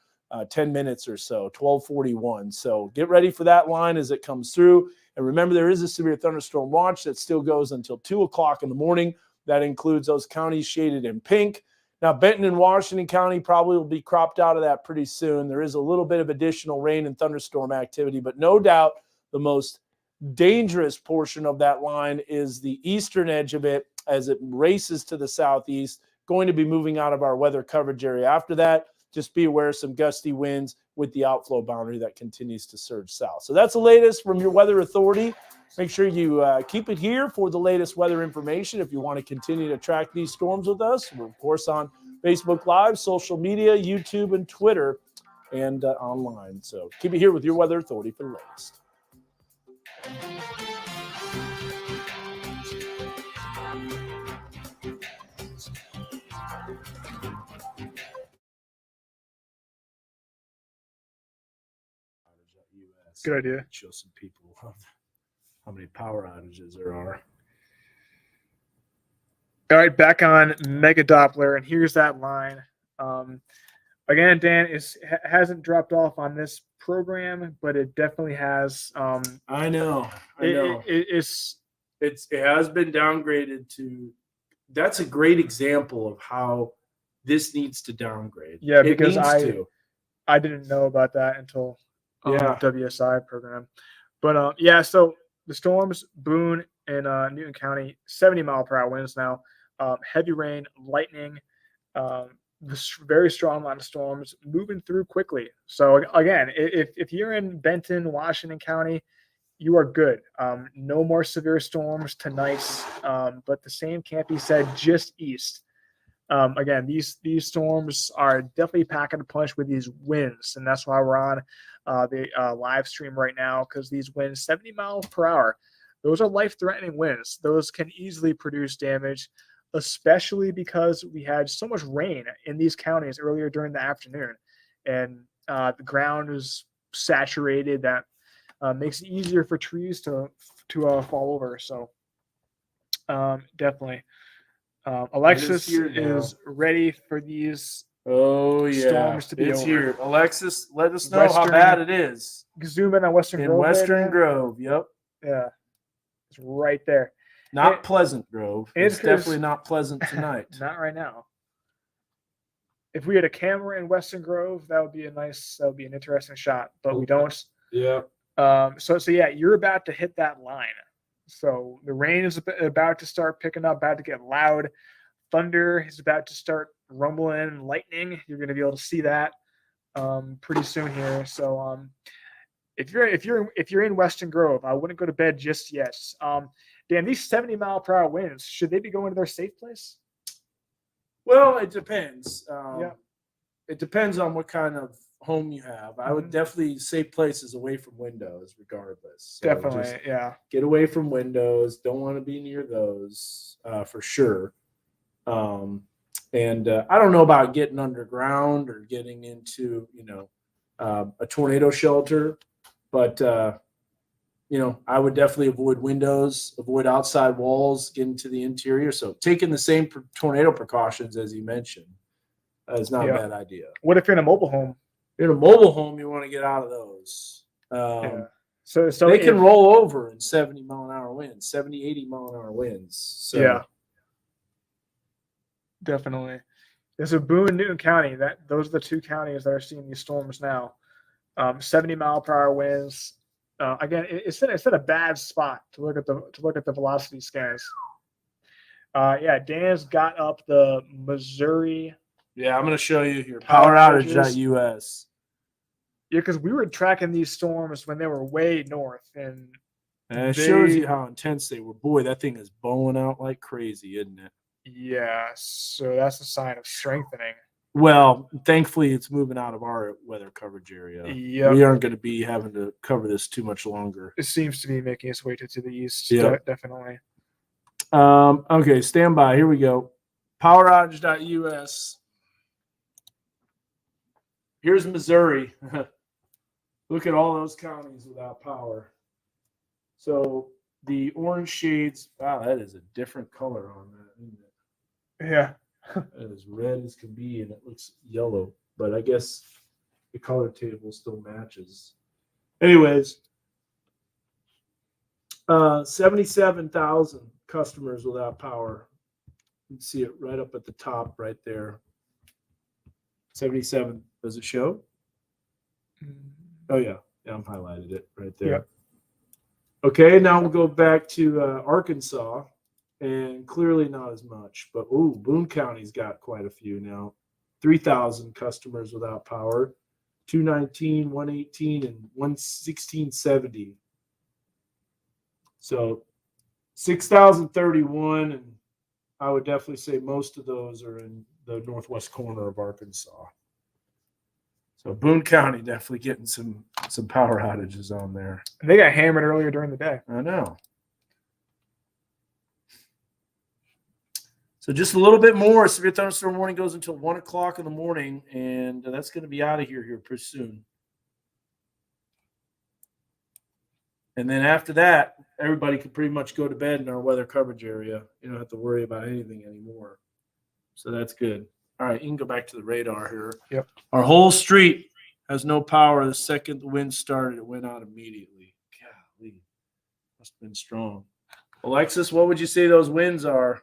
10 minutes or so, 12:41. So get ready for that line as it comes through. And remember, there is a severe thunderstorm watch that still goes until 2 o'clock in the morning. That includes those counties shaded in pink. Now, Benton and Washington County probably will be cropped out of that pretty soon. There is a little bit of additional rain and thunderstorm activity, but no doubt the most dangerous portion of that line is the eastern edge of it as it races to the southeast, going to be moving out of our weather coverage area. After that, just be aware of some gusty winds with the outflow boundary that continues to surge south. So that's the latest from your weather authority. Make sure you keep it here for the latest weather information. If you want to continue to track these storms with us, we're, of course, on Facebook Live, social media, YouTube, and Twitter, and online. So keep it here with your weather authority for the latest. Good idea. Show some people how many power outages there are. All right, back on Mega Doppler, and here's that line. Again, Dan hasn't dropped off on this program, but it definitely has. I know. It has been downgraded to. That's a great example of how this needs to downgrade. Yeah, It because needs I to. didn't know about that until Yeah. WSI program. But yeah, so the storms, Boone and Newton County, 70-mile-per-hour winds now. Heavy rain, lightning, very strong line of storms moving through quickly. So again, if you're in Benton, Washington County, you are good. No more severe storms tonight, but the same can't be said just east. Again, these storms are definitely packing a punch with these winds, and that's why we're on the live stream right now, because these winds, 70 miles per hour, those are life-threatening winds. Those can easily produce damage, especially because we had so much rain in these counties earlier during the afternoon, and the ground is saturated. That makes it easier for trees to fall over. So definitely. Alexis is ready for these storms to be it's over. here. Alexis, let us know how bad it is. Zoom in on Western Grove. Western Grove, yep. Yeah, it's right there. Not Pleasant Grove. It's definitely not pleasant tonight. Not right now. If we had a camera in Western Grove, that would be an interesting shot, but we don't. Yeah. So yeah, you're about to hit that line. So the rain is about to start picking up, about to get loud. Thunder is about to start rumbling. Lightning, you're going to be able to see that pretty soon here. So if you're in Western Grove, I wouldn't go to bed just yet. Dan, these 70-mile-per-hour winds, should they be going to their safe place? Well, it depends. Yeah. It depends on what kind of home you have. I would definitely say places away from windows regardless. So definitely, yeah. Get away from windows. Don't want to be near those for sure. And I don't know about getting underground or getting into, a tornado shelter, but, I would definitely avoid windows, avoid outside walls, get into the interior. So taking the same tornado precautions as you mentioned is not a bad idea. What if you're in a mobile home? In a mobile home, you want to get out of those. So they can roll over in 70-mile-an-hour winds, 70, 80-mile-an-hour winds. So. Yeah, definitely. There's a Boone, Newton County. Those are the two counties that are seeing these storms now. 70-mile-per-hour winds. Again, it's in a bad spot to look at the velocity scans. Dan's got up the Missouri. Yeah, I'm going to show you here. Poweroutage.us. Yeah, because we were tracking these storms when they were way north, and it shows you how intense they were. Boy, that thing is bowling out like crazy, isn't it? Yeah, so that's a sign of strengthening. Well, thankfully, it's moving out of our weather coverage area. Yep. We aren't going to be having to cover this too much longer. It seems to be making its way to the east. Yep. Definitely. Okay, stand by. Here we go. Poweroutage.us. Here's Missouri. Look at all those counties without power. So the orange shades, wow, that is a different color on that, isn't it? Yeah. That is red as can be, and it looks yellow. But I guess the color table still matches. Anyways, 77,000 customers without power. You can see it right up at the top right there. 77. Does it show? Oh, yeah. Yeah, I'm highlighted it right there. Yep. Okay, now we'll go back to Arkansas, and clearly not as much. But, Boone County's got quite a few now. 3,000 customers without power. 219, 118, and 11670. So 6,031, and I would definitely say most of those are in the northwest corner of Arkansas. So Boone County definitely getting some power outages on there. And they got hammered earlier during the day. I know. So just a little bit more. Severe thunderstorm warning goes until 1 o'clock in the morning, and that's going to be out of here pretty soon. And then after that, everybody can pretty much go to bed in our weather coverage area. You don't have to worry about anything anymore. So that's good. All right, you can go back to the radar here. Yep. Our whole street has no power. The second the wind started, it went out immediately. Golly, must have been strong. Alexis, what would you say those winds are?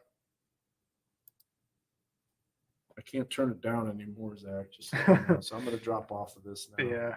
I can't turn it down anymore, Zach. Just so, you know, so I'm going to drop off of this now. Yeah.